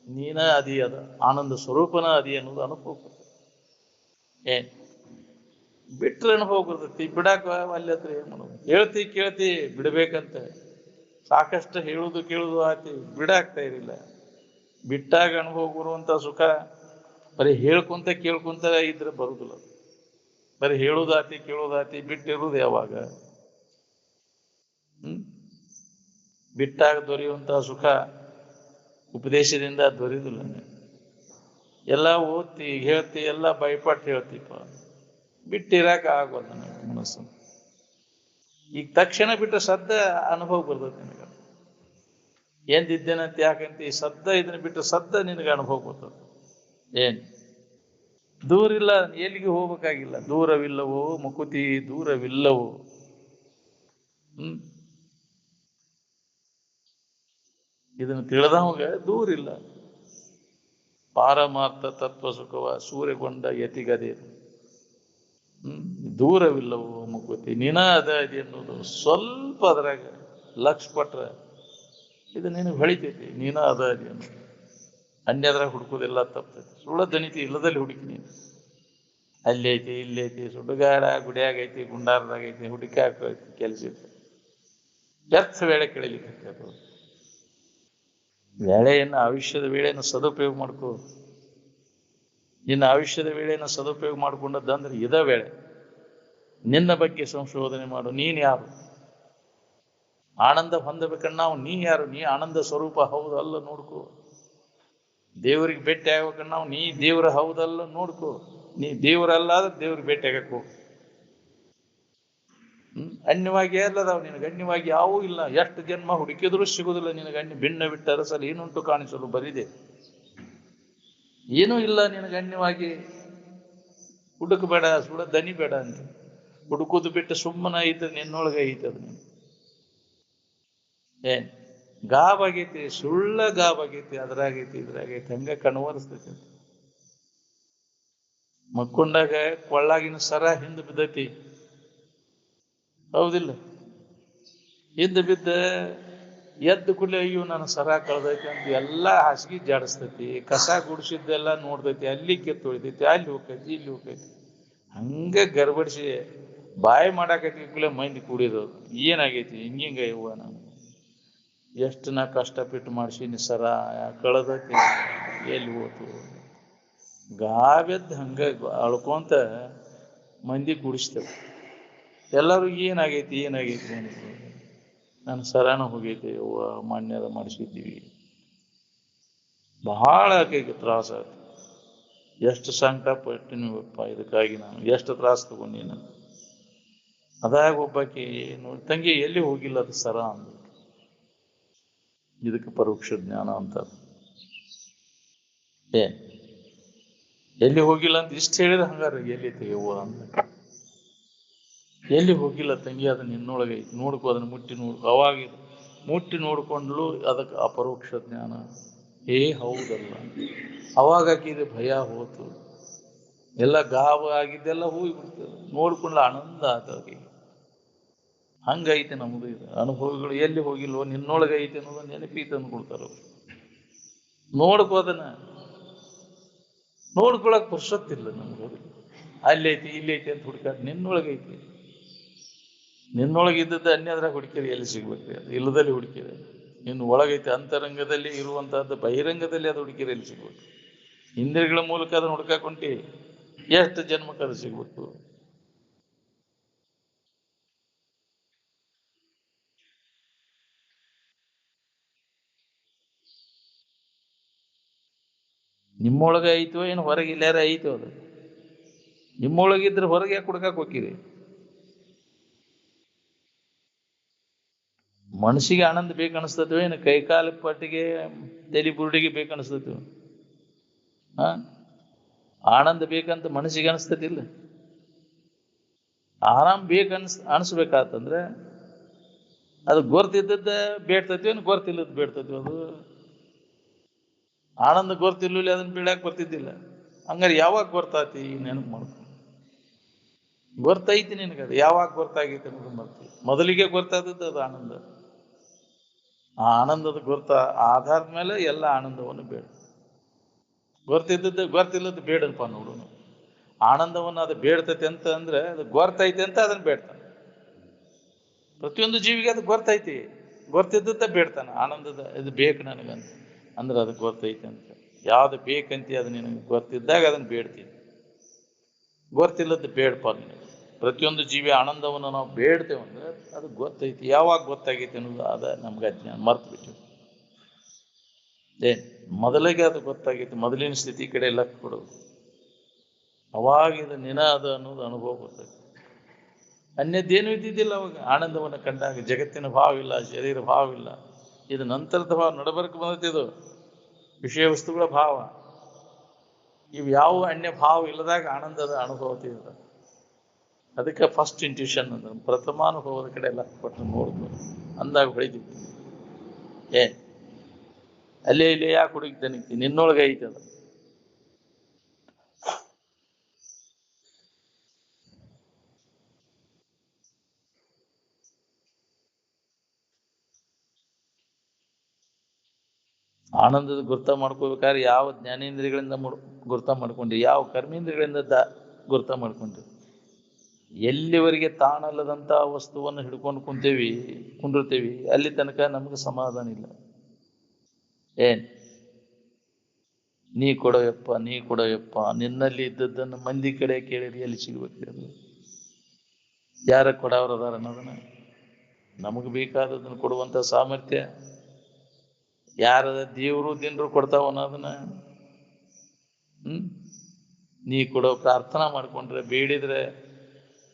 ನೀನ ಅದಿ, ಅದ ಆನಂದ ಸ್ವರೂಪನ ಅದಿ ಅನ್ನೋದು ಅನುಭವ ಬರ್ತದೆ. ಏನ್ ಬಿಟ್ರೆ ಅನುಭವ ಬರ್ತೈತಿ, ಬಿಡಾಕ ಅಲ್ಲಿ ಹತ್ರ ಏನ್ ಮಾಡೋದು? ಕೇಳ್ತಿ ಬಿಡ್ಬೇಕಂತ ಸಾಕಷ್ಟು ಹೇಳುದು ಕೇಳುದು ಆತಿ, ಬಿಡಾಕ್ತಾ ಇರಲಿಲ್ಲ. ಬಿಟ್ಟಾಗ ಅನುಭವ ಬರುವಂತ ಸುಖ ಬರೀ ಹೇಳ್ಕೊಂತ ಕೇಳ್ಕೊಂತ ಇದ್ರೆ ಬರುದಿಲ್ಲ. ಬರೀ ಹೇಳುದಾತಿ ಕೇಳುದಾತಿ, ಬಿಟ್ಟಿರುವುದು ಯಾವಾಗ? ಬಿಟ್ಟಾಗ ದೊರೆಯುವಂತಹ ಸುಖ ಉಪದೇಶದಿಂದ ದೊರೆಯುದಿಲ್ಲ. ಎಲ್ಲ ಓದ್ತಿ ಹೇಳ್ತಿ, ಎಲ್ಲ ಬೈಪಾಟ್ ಹೇಳ್ತೀಪ, ಬಿಟ್ಟಿರಾಕ ಆಗೋಲ್ಲ ನನಗೆ ಮನಸ್ಸು. ಈಗ ತಕ್ಷಣ ಬಿಟ್ಟ ಸದ್ದ ಅನುಭವ ಬರ್ತದೆ ನಿನಗೆ. ಎಂದಿದ್ದೇನಂತ ಯಾಕಂತ ಈ ಸದ್ದ ಇದನ್ನ ಬಿಟ್ಟು ಸದ್ದ ನಿನಗೆ ಅನುಭವ ಬರ್ತದೆ. ಏನ್ ದೂರ ಇಲ್ಲ, ಎಲ್ಲಿಗೆ ಹೋಗ್ಬೇಕಾಗಿಲ್ಲ. ದೂರವಿಲ್ಲವೋ ಮುಕುತಿ ದೂರವಿಲ್ಲವೋ. ಇದನ್ನು ತಿಳಿದವಾಗ ದೂರಿಲ್ಲ. ಪಾರಮಾರ್ಥ ತತ್ವ ಸುಖವ ಸೂರ್ಯಗೊಂಡ ಯತಿಗದೆ. ದೂರವಿಲ್ಲವೋ ಮುಕುತಿ ನೀನ ಅದ ಎನ್ನುವುದು ಸ್ವಲ್ಪ ಅದ್ರಾಗ ಲಕ್ಷ ಪಟ್ರ ಇದು ನಿನಗೆ ಹೊಳಿತೈತಿ. ನೀನ ಅದ ಅನ್ನೋದು ಅನ್ಯದ್ರಾಗ ಹುಡುಕೋದೆಲ್ಲ ತಪ್ತೈತಿ. ಸುಳ್ಳ ದಣಿತಿ ಇಲ್ಲದಲ್ಲಿ ಹುಡುಕಿ ನೀನು. ಅಲ್ಲಿ ಐತಿ, ಇಲ್ಲಿ ಐತಿ, ಸುಡುಗಾಡ ಗುಡಿಯಾಗೈತಿ, ಗುಂಡಾರದಾಗೈತಿ, ಹುಡುಕಾಕೈತಿ, ಕೆಲಸ ಐತಿ. ವ್ಯರ್ಥ ವೇಳೆ ಕೇಳಲಿಕ್ಕೆ ವೇಳೆಯನ್ನು ಆಯುಷ್ಯದ ವೇಳೆಯನ್ನು ಸದುಪಯೋಗ ಮಾಡ್ಕೋ. ನಿನ್ನ ಆಯುಷ್ಯದ ವೇಳೆಯನ್ನು ಸದುಪಯೋಗ ಮಾಡ್ಕೊಂಡದ್ದಂದ್ರೆ ಇದ ವೇಳೆ. ನಿನ್ನ ಬಗ್ಗೆ ಸಂಶೋಧನೆ ಮಾಡು. ನೀನ್ ಯಾರು? ಆನಂದ ಹೊಂದಬೇಕನ್ನ ನಾವು ನೀ ಯಾರು? ನೀ ಆನಂದ ಸ್ವರೂಪ ಹೌದಲ್ಲ ನೋಡ್ಕೋ. ದೇವರಿಗೆ ಭೇಟಿ ಆಗ್ಬೇಕನ್ನ ನಾವು ನೀ ದೇವರ ಹೌದಲ್ಲ ನೋಡ್ಕೋ. ನೀ ದೇವರಲ್ಲ ಆದ್ರೆ ದೇವ್ರಿಗೆ ಭೇಟಿ ಆಗಬೇಕು. ಅನ್ಯವಾಗಿ ಎಲ್ಲದಾವ್ ನಿನಗೆ. ಅನ್ಯವಾಗಿ ಯಾವೂ ಇಲ್ಲ. ಎಷ್ಟು ಜನ್ಮ ಹುಡುಕಿದ್ರು ಸಿಗುದಿಲ್ಲ ನಿನಗೆ. ಅನ್ಯ ಭಿನ್ನ ಬಿಟ್ಟ ಅರಸಲ್ಲಿ ಏನುಂಟು ಕಾಣಿಸಲು ಬರಿದೆ. ಏನೂ ಇಲ್ಲ ನಿನಗೆ ಅನ್ಯವಾಗಿ. ಹುಡುಕಬೇಡ, ಸುಡ ದನಿ ಬೇಡ ಅಂತ. ಹುಡುಕುದು ಬಿಟ್ಟು ಸುಮ್ಮನ ಐತೆ ನಿನ್ನೊಳಗೆ ಐತದ. ಏನ್ ಗಾಬಾಗೈತಿ, ಸುಳ್ಳ ಗಾಬಾಗೈತಿ, ಅದ್ರಾಗೈತಿ ಇದ್ರಾಗೈತಿ, ಹಂಗ ಕಣ್ವರ್ಸ್ತೈತಿ. ಮಕ್ಕೊಂಡಾಗ ಕೊಳ್ಳಾಗಿನ ಸರ ಹಿಂದೆ ಬಿದ್ದೈತಿ, ಹೌದಿಲ್ಲ? ಹಿಂದೆ ಬಿದ್ದ ಎದ್ದು ಕೂಡಲೇ ಅಯ್ಯೋ ನನ್ನ ಸರ ಕಳ್ದೈತಿ ಅಂತ ಎಲ್ಲ ಹಾಸಿಗೆ ಜಾಡಿಸ್ತೈತಿ. ಕಸ ಗುಡಿಸಿದ್ದೆಲ್ಲ ನೋಡ್ತೈತಿ, ಅಲ್ಲಿ ಕೆತ್ತು ಹೊಳಿತೈತಿ, ಅಲ್ಲಿ ಹೋಗ್ತೈತಿ, ಇಲ್ಲಿ ಹೋಗ್ತೈತಿ. ಹಂಗ ಗರ್ಬಡಿಸಿ ಬಾಯಿ ಮಾಡಾಕೈತಿ ಕೂಡಲೇ ಮಂದಿ ಕೂಡಿರೋದು. ಏನಾಗೈತಿ? ಹಿಂಗಿಂಗ ಇವ್ವ ನಾನು ಎಷ್ಟು ನಾ ಕಷ್ಟಪಟ್ಟು ಮಾಡಿಸೀನಿ, ಸರ ಕಳೆದೈತಿ, ಎಲ್ಲಿ ಹೋತು? ಗಾಬೆದ್ದು ಹಂಗ ಅಳ್ಕೊಂತ ಮಂದಿ ಕೂಡಿಸ್ತೇವೆ. ಎಲ್ಲರೂ ಏನಾಗೈತಿ ನನ್ನ ಸರಾನ ಹೋಗೈತಿ, ಅವ್ವ ಮಾನ್ಯದ ಮಾಡಿಸಿದ್ದೀವಿ. ಬಹಳ ಆಕೆಗೆ ತ್ರಾಸ ಆಯ್ತು. ಎಷ್ಟು ಸಂಕಟ ಪಟ್ಟಿನಪ್ಪ ಇದಕ್ಕಾಗಿ. ನಾನು ಎಷ್ಟು ತ್ರಾಸ ತಗೊಂಡಿ. ನಾನು ಅದಾಗ ಒಬ್ಬಾಕಿ ನೋಡಿ, ತಂಗಿ ಎಲ್ಲಿ ಹೋಗಿಲ್ಲ ಅದು ಸರ ಅಂದ. ಇದಕ್ಕೆ ಪರೋಕ್ಷ ಜ್ಞಾನ ಅಂತ. ಎಲ್ಲಿ ಹೋಗಿಲ್ಲ ಅಂತ ಇಷ್ಟು ಹೇಳಿದ್ರೆ ಹಂಗಾರ ಎಲ್ಲಿ ತೆಗೆಯುವ ಅಂತ. ಎಲ್ಲಿ ಹೋಗಿಲ್ಲ ತಂಗಿ, ಅದನ್ನ ನಿನ್ನೊಳಗೆ ನೋಡ್ಕೋ, ಅದನ್ನ ಮುಟ್ಟಿ ನೋಡ್ಕೊ. ಅವಾಗ ಮುಟ್ಟಿ ನೋಡ್ಕೊಂಡ್ಲು ಅದಕ್ಕೆ ಅಪರೋಕ್ಷ ಜ್ಞಾನ. ಹೌದಲ್ಲ. ಅವಾಗ ಆಕಿದೆ ಭಯ ಹೋತು, ಎಲ್ಲ ಗಾಬ ಆಗಿದ್ದೆಲ್ಲ ಹೋಗ್ಬಿಡ್ತದೆ. ನೋಡ್ಕೊಂಡ್ಲ ಆನಂದ ಆತಗೆ. ಹಂಗೈತೆ ನಮ್ದು ಇದು ಅನುಭವಗಳು. ಎಲ್ಲಿ ಹೋಗಿಲ್ವೋ ನಿನ್ನೊಳಗೆ ಐತೆ ಅನ್ನೋದು ನೆನಪಿ ತಂದು ಕೊಡ್ತಾರ. ನೋಡ್ಕೋ, ಅದನ್ನ ನೋಡ್ಕೊಳಕ್ ಪುರ್ಸೊತ್ತಿಲ್ಲ ನಮ್ಗೆ. ಅಲ್ಲೈತಿ ಇಲ್ಲೈತಿ ಅಂತ ಹುಡುಕಾಟ. ನಿನ್ನೊಳಗೈತಿ. ನಿನ್ನೊಳಗಿದ್ದದ್ದು ಅನ್ಯದ್ರಾಗ ಹುಡುಕಿರಿ ಎಲ್ಲಿ ಸಿಗ್ಬೇಕ್ರಿ? ಅದು ಇಲ್ಲದಲ್ಲಿ ಹುಡುಕಿರಿ. ಇನ್ನು ಒಳಗೈತಿ ಅಂತರಂಗದಲ್ಲಿ ಇರುವಂತಹದ್ದು ಬಹಿರಂಗದಲ್ಲಿ ಅದು ಹುಡುಕಿರಿ ಎಲ್ಲಿ ಸಿಗ್ಬೇಕು? ಇಂದ್ರಿಯಗಳ ಮೂಲಕ ಅದನ್ನ ಹುಡುಕಾಕೊಂಟಿ ಎಷ್ಟು ಜನ್ಮಕ್ಕೆ ಅದು ಸಿಗ್ಬೇಕು? ನಿಮ್ಮೊಳಗೆ ಐತೋ ಏನು ಹೊರಗೆ ಇಲ್ಲಾರ ಐತೋ? ಅದು ನಿಮ್ಮೊಳಗಿದ್ರೆ ಹೊರಗೆ ಯಾಕೆ ಹುಡುಕಾಕ್ ಹೋಗಿರಿ? ಮನಸ್ಸಿಗೆ ಆನಂದ ಬೇಕನ್ನಿಸ್ತದೋ ಏನು ಕೈಕಾಲ ಪಟ್ಟಿಗೆ ತಲೆ ಬುರುಡಿಗೆ ಬೇಕನ್ನಿಸ್ತದೋ? ಆನಂದ ಬೇಕಂತ ಮನಸ್ಸಿಗೆ ಅನಿಸ್ತದಿಲ್ಲ. ಆರಾಮ್ ಅನಿಸ್ಬೇಕಾತಂದ್ರೆ ಅದು ಗೊರ್ತಿದ್ದದ್ದ ಬೇಡ್ತೈತಿ ಏನು ಗೊರ್ತಿಲ್ಲದ ಬೇಡ್ತೈತಿ ಅದು ಆನಂದ ಗೊರ್ತಿಲ್ಲ ಅದನ್ನ ಬೀಳಾಕ್ ಬರ್ತಿದ್ದಿಲ್ಲ. ಹಂಗಾರೆ ಯಾವಾಗ ಗೊತ್ತಾತಿ ನೆನಪು ಮಾಡ್ಕೊ. ಗೊತ್ತೈತಿ ನಿನಗದು ಯಾವಾಗ ಗೊತ್ತಾಗೈತಿ ಅನ್ನೋದು ಮಾಡ್ತೀವಿ. ಮೊದಲಿಗೆ ಗೊತ್ತಾದದ್ದು ಅದು ಆನಂದ. ಆ ಆನಂದದ ಗೊತ್ತ ಆಧಾರದ ಮೇಲೆ ಎಲ್ಲ ಆನಂದವನ್ನು ಬೇಡ. ಗೊತ್ತಿಲ್ಲದ್ದು ಬೇಡಲ್ಪ ನೋಡು. ಆನಂದವನ್ನು ಅದು ಬೇಡ್ತೈತೆ ಅಂತ ಅಂದ್ರೆ ಅದು ಗೊತ್ತೈತೆ ಅಂತ ಅದನ್ನ ಬೇಡ್ತಾನೆ. ಪ್ರತಿಯೊಂದು ಜೀವಿಗೆ ಅದು ಗೊತ್ತೈತಿ, ಗೊತ್ತಿದ್ದದ್ದ ಬೇಡ್ತಾನ. ಆನಂದದ ಇದು ಬೇಕು ನನಗಂತ ಅಂದ್ರೆ ಅದು ಗೊತ್ತೈತೆ ಅಂತ. ಯಾವ್ದು ಬೇಕಂತ ಅದು ನಿನಗೆ ಗೊತ್ತಿದ್ದಾಗ ಅದನ್ನ ಬೇಡ್ತೀನಿ. ಗೊತ್ತಿಲ್ಲದ್ದು ಬೇಡಪ್ಪ ನಿನಗೆ. ಪ್ರತಿಯೊಂದು ಜೀವಿ ಆನಂದವನ್ನು ನಾವು ಬೇಡ್ತೇವೆ ಅಂದ್ರೆ ಅದು ಗೊತ್ತೈತಿ. ಯಾವಾಗ ಗೊತ್ತಾಗೈತಿ ಅನ್ನೋದು ಅದ ನಮ್ಗೆ ಅಜ್ಞಾನ ಮರ್ತು ಬಿಟ್ಟು. ಮೊದಲಿಗೆ ಅದು ಗೊತ್ತಾಗೈತಿ, ಮೊದಲಿನ ಸ್ಥಿತಿ ಕಡೆ ಲಕ್ಷ್ಯ ಕೊಡೋದು. ಅವಾಗ ಇದು ನಿನಾದ ಅನ್ನೋದು ಅನುಭವ ಗೊತ್ತಾಯ್ತು. ಅನ್ಯದ್ದೇನು ಇದ್ದಿದ್ದಿಲ್ಲ ಅವಾಗ. ಆನಂದವನ್ನು ಕಂಡಾಗ ಜಗತ್ತಿನ ಭಾವವಿಲ್ಲ, ಶರೀರ ಭಾವವಿಲ್ಲ. ಇದು ನಂತರದ ಭಾವ, ನಡಬರ್ಕ ಬಂದೈತಿದು ವಿಷಯ ವಸ್ತುಗಳ ಭಾವ. ಇವು ಯಾವ ಅನ್ಯ ಭಾವ ಇಲ್ಲದಾಗ ಆನಂದದ ಅನುಭವ ತಿಳಿದ. ಅದಕ್ಕೆ ಫಸ್ಟ್ ಇಂಟ್ಯೂಷನ್ ಅಂದ್ರೆ ಪ್ರಥಮಾನುಭವದ ಕಡೆ ಲಕ್ಷ್ಯ ಕೊಟ್ಟು ನೋಡಿದ್ವು ಅಂದಾಗ ಹೊಳಿದಿತ್ತು. ಅಲ್ಲೇ ಇಲ್ಲೇ ಯಾಕೆ ಹುಡುಕ್ತಾನಿತಿ, ನಿನ್ನೊಳಗೆ ಐತೆ ಅದು. ಆನಂದದ ಗುರ್ತ ಮಾಡ್ಕೋಬೇಕಾದ್ರೆ ಯಾವ ಜ್ಞಾನೇಂದ್ರಿಯಗಳಿಂದ ಗುರ್ತ ಮಾಡ್ಕೊಂಡ್ರಿ, ಯಾವ ಕರ್ಮೇಂದ್ರಿಯಗಳಿಂದ ಗುರ್ತ ಮಾಡ್ಕೊಂಡ್ರಿ. ಎಲ್ಲಿವರೆಗೆ ತಾನಲ್ಲದಂಥ ವಸ್ತುವನ್ನು ಹಿಡ್ಕೊಂಡು ಕುಂಡಿರ್ತೇವಿ ಅಲ್ಲಿ ತನಕ ನಮ್ಗೆ ಸಮಾಧಾನ ಇಲ್ಲ. ನೀ ಕೊಡೋಯಪ್ಪ ನಿನ್ನಲ್ಲಿ ಇದ್ದದ್ದನ್ನು ಮಂದಿ ಕಡೆ ಕೇಳಿರಿ ಎಲ್ಲಿ ಸಿಗ್ಬೇಕು. ಯಾರ ಕೊಡವ್ರು ಅದಾರ ಅನ್ನೋದನ್ನ ನಮಗೆ ಬೇಕಾದದನ್ನು ಕೊಡುವಂಥ ಸಾಮರ್ಥ್ಯ ಯಾರದ ದೇವರು ದಿನರು ಕೊಡ್ತಾವ ಅನ್ನೋದನ್ನ ನೀ ಕೊಡೋ ಪ್ರಾರ್ಥನಾ ಮಾಡ್ಕೊಂಡ್ರೆ ಬೇಡಿದ್ರೆ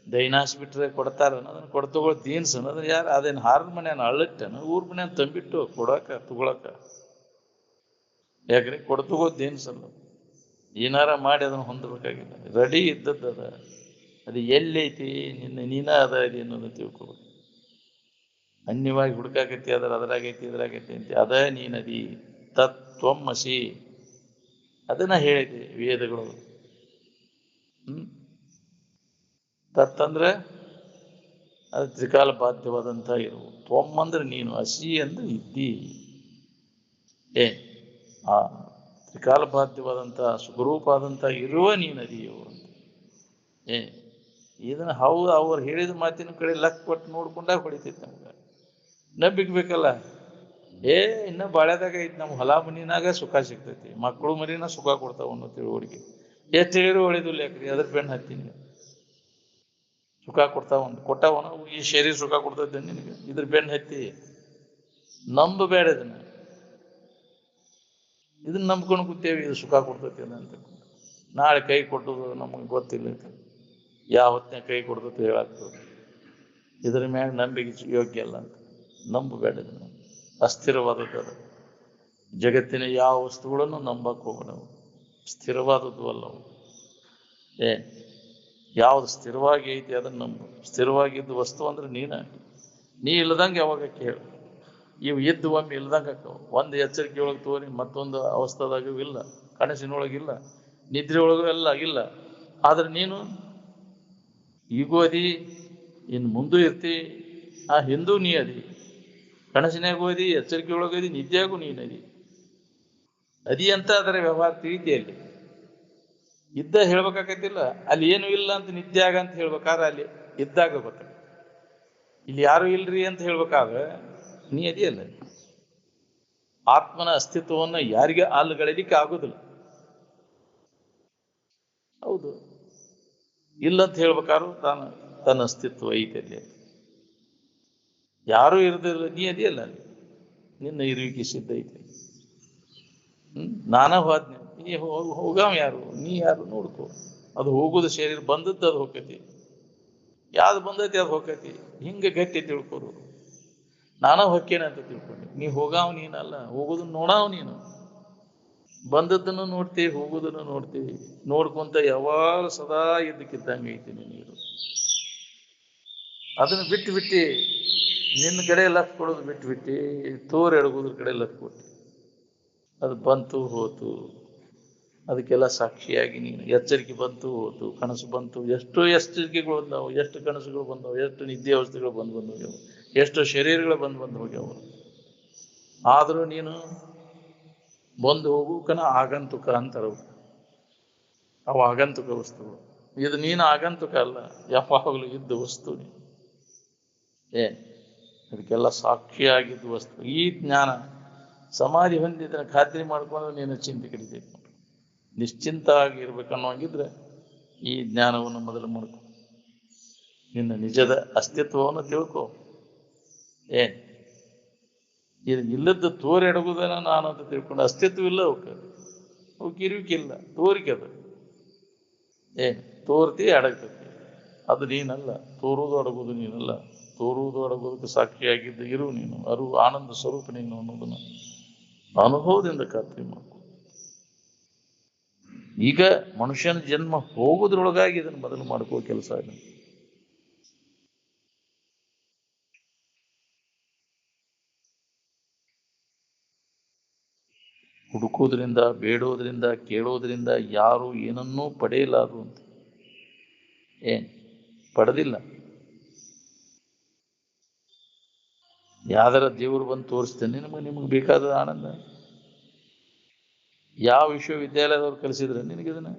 ದೈನಾಶ್ ಕೊಡ್ತಾರ ಅನ್ನೋದನ್ನ ಕೊಡ್ತಗೊಳ್ ದೀನ್ಸ್ ಅನ್ನೋದು ಯಾರು ಅದೇನು ಹಾರದ ಮನೆಯನ್ನ ಅಳ್ಳಟ್ಟನ ಊರ್ ಮನೆಯನ್ನ ತಂಬಿಟ್ಟು ಕೊಡಾಕ ತಗೊಳಕ. ಯಾಕ್ರಿ ಕೊಡ್ತಗೋ ದೀನ್ಸಲ್ಲ, ಏನಾರ ಮಾಡಿ ಅದನ್ನು ಹೊಂದಬೇಕಾಗಿಲ್ಲ. ರೆಡಿ ಇದ್ದದ್ದು ಅದ. ಅದು ಎಲ್ಲೈತಿ ನೀನ ಅದ ಇದೆ ಅನ್ನೋದು ತಿಳ್ಕೊಬೇಕು. ಅನ್ಯವಾಗಿ ಹುಡುಕಾಕೈತಿ ಅದ್ರಾಗೈತಿ ಇದ್ರಾಗೈತಿ ಅಂತ ಅದ ನೀನದಿ ತತ್ವಮಸಿ. ಅದನ್ನ ಹೇಳಿದೆ ವೇದಗಳು. ತತ್ತಂದ್ರೆ ಅದು ತ್ರಿಕಾಲ ಬಾಧ್ಯವಾದಂಥ ಇರುವು. ತ್ವಮ್ ಅಂದ್ರೆ ನೀನು, ಅಸಿ ಅಂದ್ರೆ ಇದ್ದಿ. ಆ ತ್ರಿಕಾಲ ಬಾಧ್ಯವಾದಂಥ ಸ್ವರೂಪ ಆದಂಥ ಇರುವ ನೀನದಿಯೋ ಅಂತ. ಇದನ್ನ ಹೌದು ಅವ್ರು ಹೇಳಿದ ಮಾತಿನ ಕಡೆ ಲಕ್ ಕೊಟ್ಟು ನೋಡ್ಕೊಂಡಾಗ ಹೊಡಿತೈತಿ ನಮ್ಗೆ. ನಂಬಿಕೆ ಬೇಕಲ್ಲ. ಇನ್ನ ಬಾಳ್ಯದಾಗ ಐತಿ ನಮ್ಮ ಹೊಲ ಮನಿನಾಗ ಸುಖ ಸಿಗ್ತೈತಿ, ಮಕ್ಕಳು ಮರಿನ ಸುಖ ಕೊಡ್ತಾವ ಅನ್ನೋ ತಿಳುವಳಿಕೆ. ಎಷ್ಟು ಹೇಳಿದ್ರು ಹೊಳಿದಿಲ್ಲ. ಯಾಕ್ರಿ ಅದ್ರ ಬೆನ್ನು ಹತ್ತೀನಿ. ಸುಖ ಕೊಡ್ತಾವ ಕೊಟ್ಟವನ ಈ ಶರೀರ ಸುಖ ಕೊಡ್ತೈತೆ ನಿನಗೆ, ಇದ್ರ ಬೆನ್ನು ಹತ್ತಿ ನಂಬಬೇಡ. ಇದನ್ನ ನಂಬ್ಕೊಂಡು ಕೂತೇವಿ ಇದು ಸುಖ ಕೊಡ್ತೈತಿ ಅಂತ. ನಾಳೆ ಕೈ ಕೊಟ್ಟದು ನಮಗೆ ಗೊತ್ತಿಲ್ಲ, ಯಾವ ಹೊತ್ತಿನ ಕೈ ಕೊಡ್ತೈತಿ ಹೇಳಾಗ್ತದೆ. ಇದ್ರ ಮ್ಯಾಗ ನಂಬಿಕೆ ಯೋಗ್ಯ ಅಲ್ಲ ಅಂತ ನಂಬಬೇಡ. ಇದನ್ನ ಅಸ್ಥಿರವಾದದ್ದು ಅದು. ಜಗತ್ತಿನ ಯಾವ ವಸ್ತುಗಳನ್ನು ನಂಬಕ್ಕೆ ಹೋಗೋಣ, ಸ್ಥಿರವಾದದ್ದು ಅಲ್ಲವು. ಯಾವ್ದು ಸ್ಥಿರವಾಗಿ ಐತಿ ಅದನ್ನ ನಂಬು. ಸ್ಥಿರವಾಗಿದ್ದು ವಸ್ತು ಅಂದ್ರೆ ನೀ ಇಲ್ಲದಂಗೆ ಯಾವಾಗ ಕೇಳು. ಇವು ಇದ್ದು ಒಮ್ಮೆ ಇಲ್ದಂಗೆ ಆಕ್ಕವು. ಒಂದು ಎಚ್ಚರಿಕೆ ಒಳಗೆ ತೋರಿ ಮತ್ತೊಂದು ಅವಸ್ಥಾದಾಗೂ ಇಲ್ಲ, ಕನಸಿನೊಳಗಿಲ್ಲ, ನಿದ್ರೆ ಒಳಗೂ ಎಲ್ಲ ಇಲ್ಲ. ಆದ್ರೆ ನೀನು ಈಗೂ ಅದಿ, ಇನ್ನು ಮುಂದೂ ಇರ್ತಿ. ಆ ಹಿಂದೂ ನೀ ಅದಿ, ಕನಸಿನಾಗೂ ಅದಿ, ಎಚ್ಚರಿಕೆ ಒಳಗದಿ, ನಿದ್ದೆಯಾಗೂ ನೀನದಿ. ಅದಿ ಅಂತ ಅದರ ವ್ಯವಹಾರ ತಿಳಿತಿಯಲ್ಲಿ ಇದ್ದ ಹೇಳ್ಬೇಕಾಗತ್ತಿಲ್ಲ. ಅಲ್ಲಿ ಏನು ಇಲ್ಲ ಅಂತ ನಿದ್ದೆ ಆಗ ಅಂತ ಹೇಳ್ಬೇಕಾದ್ರೆ ಅಲ್ಲಿ ಇದ್ದಾಗ ಗೊತ್ತ. ಇಲ್ಲಿ ಯಾರು ಇಲ್ರಿ ಅಂತ ಹೇಳ್ಬೇಕಾದ್ರೆ ನೀ ಅದಿಯಲ್ಲ. ಆತ್ಮನ ಅಸ್ತಿತ್ವವನ್ನು ಯಾರಿಗೆ ಅಲ್ಲಗಳಿಲಿಕ್ಕೆ ಆಗುದಿಲ್ಲ. ಹೌದು, ಇಲ್ಲಂತ ಹೇಳ್ಬೇಕಾದ್ರು ತನ್ನ ಅಸ್ತಿತ್ವ ಐತೆ ಅಲ್ಲಿ. ಯಾರು ಇರದಿಲ್ಲ, ನೀ ಅದಿಯಲ್ಲ. ಅಲ್ಲಿ ನಿನ್ನ ಇರುವಿಕೆ ಸಿದ್ಧ ಐತೆ. ನಾನಾ ಹೋದ್ನೆ, ನೀ ಹೋಗಾವ ಯಾರು, ನೀ ಯಾರು ನೋಡ್ಕೋ. ಅದು ಹೋಗುದು ಶರೀರ ಬಂದದ್ದು ಅದು ಹೋಗ್ತೈತಿ, ಯಾವ್ದು ಬಂದೈತಿ ಅದು ಹೋಗ್ತೈತಿ. ಹಿಂಗೆ ಗಟ್ಟಿ ತಿಳ್ಕೊರು. ನಾನಾ ಹೊಕ್ಕೇನೆ ಅಂತ ತಿಳ್ಕೊಂಡೆ. ನೀ ಹೋಗಾವ್ ನೀನಲ್ಲ, ಹೋಗುದನ್ನು ನೋಡಾವ್ ನೀನು. ಬಂದದ್ದನ್ನು ನೋಡ್ತೀವಿ, ಹೋಗುದನ್ನು ನೋಡ್ತೀವಿ. ನೋಡ್ಕೊಂತ ಯಾವಾಗ ಸದಾ ಇದ್ದಕ್ಕಿದ್ದಂಗೆ ಐತಿ ನೀರು. ಅದನ್ನು ಬಿಟ್ಟು ನಿನ್ನ ಕಡೆ ಲಕ್ಷ ಕೊಡೋದು ಬಿಟ್ಬಿಟ್ಟು ತೋರ್ ಎಡಗೋದ್ರ ಕಡೆ ಲಕ್ಷ ಕೊಟ್ಟು ಅದು ಬಂತು ಹೋತು. ಅದಕ್ಕೆಲ್ಲ ಸಾಕ್ಷಿಯಾಗಿ ನೀನು ಎಚ್ಚರಿಕೆ ಬಂತು ಹೋತು, ಕನಸು ಬಂತು, ಎಷ್ಟು ಎಚ್ಚರಿಕೆಗಳು ಬಂದವು, ಎಷ್ಟು ಕನಸುಗಳು ಬಂದವು, ಎಷ್ಟು ನಿದ್ದೆ ಅವಸ್ಥೆಗಳು ಬಂದು ಹೋಗ್ಯಾವ, ಎಷ್ಟು ಶರೀರಗಳು ಬಂದು ಹೋಗ್ಯಾವ. ಆದರೂ ನೀನು ಬಂದು ಹೋಗುಕನ ಆಗಂತುಕ ಅಂತಾರವು. ಅವು ಆಗಂತುಕ ವಸ್ತುಗಳು. ಇದು ನೀನು ಆಗಂತುಕ ಅಲ್ಲ, ಯಾವಾಗಲೂ ಇದ್ದ ವಸ್ತು ನೀನು. ಅದಕ್ಕೆಲ್ಲ ಸಾಕ್ಷಿಯಾಗಿದ್ದ ವಸ್ತು. ಈ ಜ್ಞಾನ ಸಮಾಧಿ ಹೊಂದಿದ್ರೆ ಖಾತ್ರಿ ಮಾಡ್ಕೊಂಡು ನೀನು ಚಿಂತೆ ಕಡಿತೈತಿ. ನಿಶ್ಚಿಂತ ಆಗಿ ಇರ್ಬೇಕನ್ನೋಂಗಿದ್ರೆ ಈ ಜ್ಞಾನವನ್ನು ಮೊದಲು ಮಾಡ್ಕೊ. ನಿನ್ನ ನಿಜದ ಅಸ್ತಿತ್ವವನ್ನು ತಿಳ್ಕೊ. ಇದು ಇಲ್ಲದ್ದು ತೋರೆಡಗುದನ ನಾನು ಅಂತ ತಿಳ್ಕೊಂಡು ಅಸ್ತಿತ್ವ ಇಲ್ಲ ಅವಕ್ಕೆ ಇರುವಿಕಿಲ್ಲ, ತೋರಿಕೆ ಅದು. ತೋರ್ತಿ ಅಡಗ್ತತಿ, ಅದು ನೀನಲ್ಲ. ತೋರುವುದು ಅಡಗುವುದು ನೀನಲ್ಲ, ತೋರುವುದು ಅಡಗುವುದಕ್ಕೆ ಸಾಕ್ಷಿಯಾಗಿದ್ದು ಇರು ನೀನು. ಆನಂದ ಸ್ವರೂಪ ನೀನು ಅನ್ನೋದನ್ನು ಅನುಭವದಿಂದ ಖಾತ್ರಿ ಮಾಡ್ಕೊ. ಈಗ ಮನುಷ್ಯನ ಜನ್ಮ ಹೋಗುದ್ರೊಳಗಾಗಿ ಇದನ್ನು ಮೊದಲು ಮಾಡ್ಕೋ ಕೆಲಸ ಇದೆ. ಹುಡುಕೋದ್ರಿಂದ, ಬೇಡೋದ್ರಿಂದ, ಕೇಳೋದ್ರಿಂದ ಯಾರು ಏನನ್ನೂ ಪಡೆಯಲಾರು ಅಂತ. ಪಡೆದಿಲ್ಲ. ಯಾವ್ದಾರ ದೇವರು ಬಂದು ತೋರಿಸ್ತೇನೆ ನಿಮಗೆ ಬೇಕಾದ ಆನಂದ. ಯಾವ ವಿಶ್ವವಿದ್ಯಾಲಯದವ್ರು ಕಲಿಸಿದ್ರೆ ನಿನಗಿದನ್ನ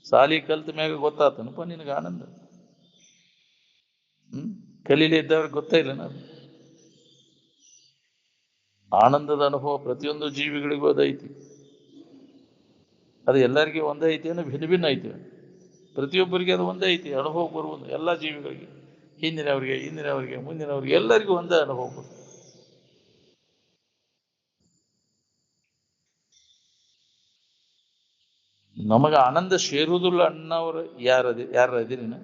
ಸಾಲಿ ಕಲ್ತ ಮ್ಯಾಗ ಗೊತ್ತಾತನಪ್ಪ ನಿನಗೆ ಆನಂದ. ಕಲೀಲಿ ಇದ್ದವ್ರಿಗೆ ಗೊತ್ತೇ ಇಲ್ಲ. ನಾನು ಆನಂದದ ಅನುಭವ ಪ್ರತಿಯೊಂದು ಜೀವಿಗಳಿಗೂ ಅದೈತಿ. ಅದು ಎಲ್ಲರಿಗೂ ಒಂದೇ ಐತಿ ಅನ್ನೋ ಭಿನ್ನ ಭಿನ್ನ ಐತಿ. ಪ್ರತಿಯೊಬ್ಬರಿಗೆ ಅದು ಒಂದೇ ಐತಿ. ಅನುಭವ ಬರುವುದು ಎಲ್ಲ ಜೀವಿಗಳಿಗೆ, ಹಿಂದಿನವರಿಗೆ ಮುಂದಿನವರಿಗೆ ಎಲ್ಲರಿಗೂ ಒಂದೇ ಅನುಭವ ಬರುತ್ತೆ. ನಮಗೆ ಆನಂದ ಸೇರುವುದಿಲ್ಲ ಅನ್ನೋರು ಯಾರು ಅದಿರಿನ?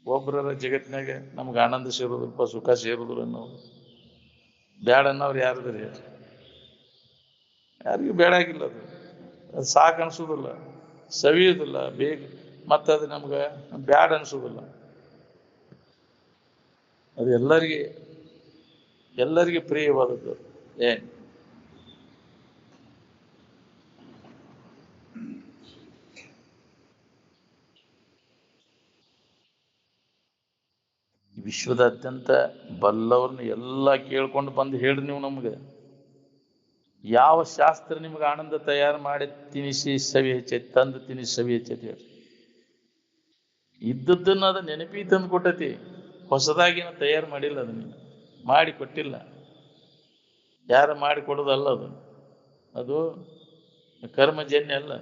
ಒಬ್ಬರ ಜಗತ್ತಿನಾಗ ನಮ್ಗೆ ಆನಂದ ಸೇರೋದಿಲ್ಪ, ಸುಖ ಸೇರುವುದಿಲ್ಲ ಅನ್ನೋರು, ಬೇಡ ಅನ್ನೋರು ಯಾರದ್ರಿ? ಯಾರಿಗೂ ಬೇಡ ಆಗಿಲ್ಲ. ಅದು ಸಾಕು ಅನ್ಸೋದಿಲ್ಲ, ಸವಿಯುವುದಿಲ್ಲ ಬೇಗ, ಮತ್ತದು ನಮ್ಗೆ ಬ್ಯಾಡ ಅನ್ಸೋದಿಲ್ಲ. ಅದು ಎಲ್ಲರಿಗೆ ಪ್ರಿಯವಾದದ್ದು. ವಿಶ್ವದಾದ್ಯಂತ ಬಲ್ಲವ್ರನ್ನ ಎಲ್ಲ ಕೇಳ್ಕೊಂಡು ಬಂದು ಹೇಳ್ರಿ ನೀವು ನಮ್ಗೆ. ಯಾವ ಶಾಸ್ತ್ರ ನಿಮ್ಗೆ ಆನಂದ ತಯಾರು ಮಾಡಿ ತಿನಿಸಿ ಸವಿ ಹೆಚ್ಚೈತಿ, ತಂದು ತಿನಿಸಿ ಸವಿ ಹೆಚ್ಚೈತಿ ಹೇಳ್ರಿ. ಇದ್ದದ್ದನ್ನ ಅದು ನೆನಪಿ ತಂದು ಕೊಟ್ಟತಿ, ಹೊಸದಾಗಿನ ತಯಾರು ಮಾಡಿಲ್ಲ. ಅದನ್ನ ಮಾಡಿ ಕೊಟ್ಟಿಲ್ಲ, ಯಾರು ಮಾಡಿ ಕೊಡೋದಲ್ಲ. ಅದು ಕರ್ಮಜನ್ಯ ಅಲ್ಲ,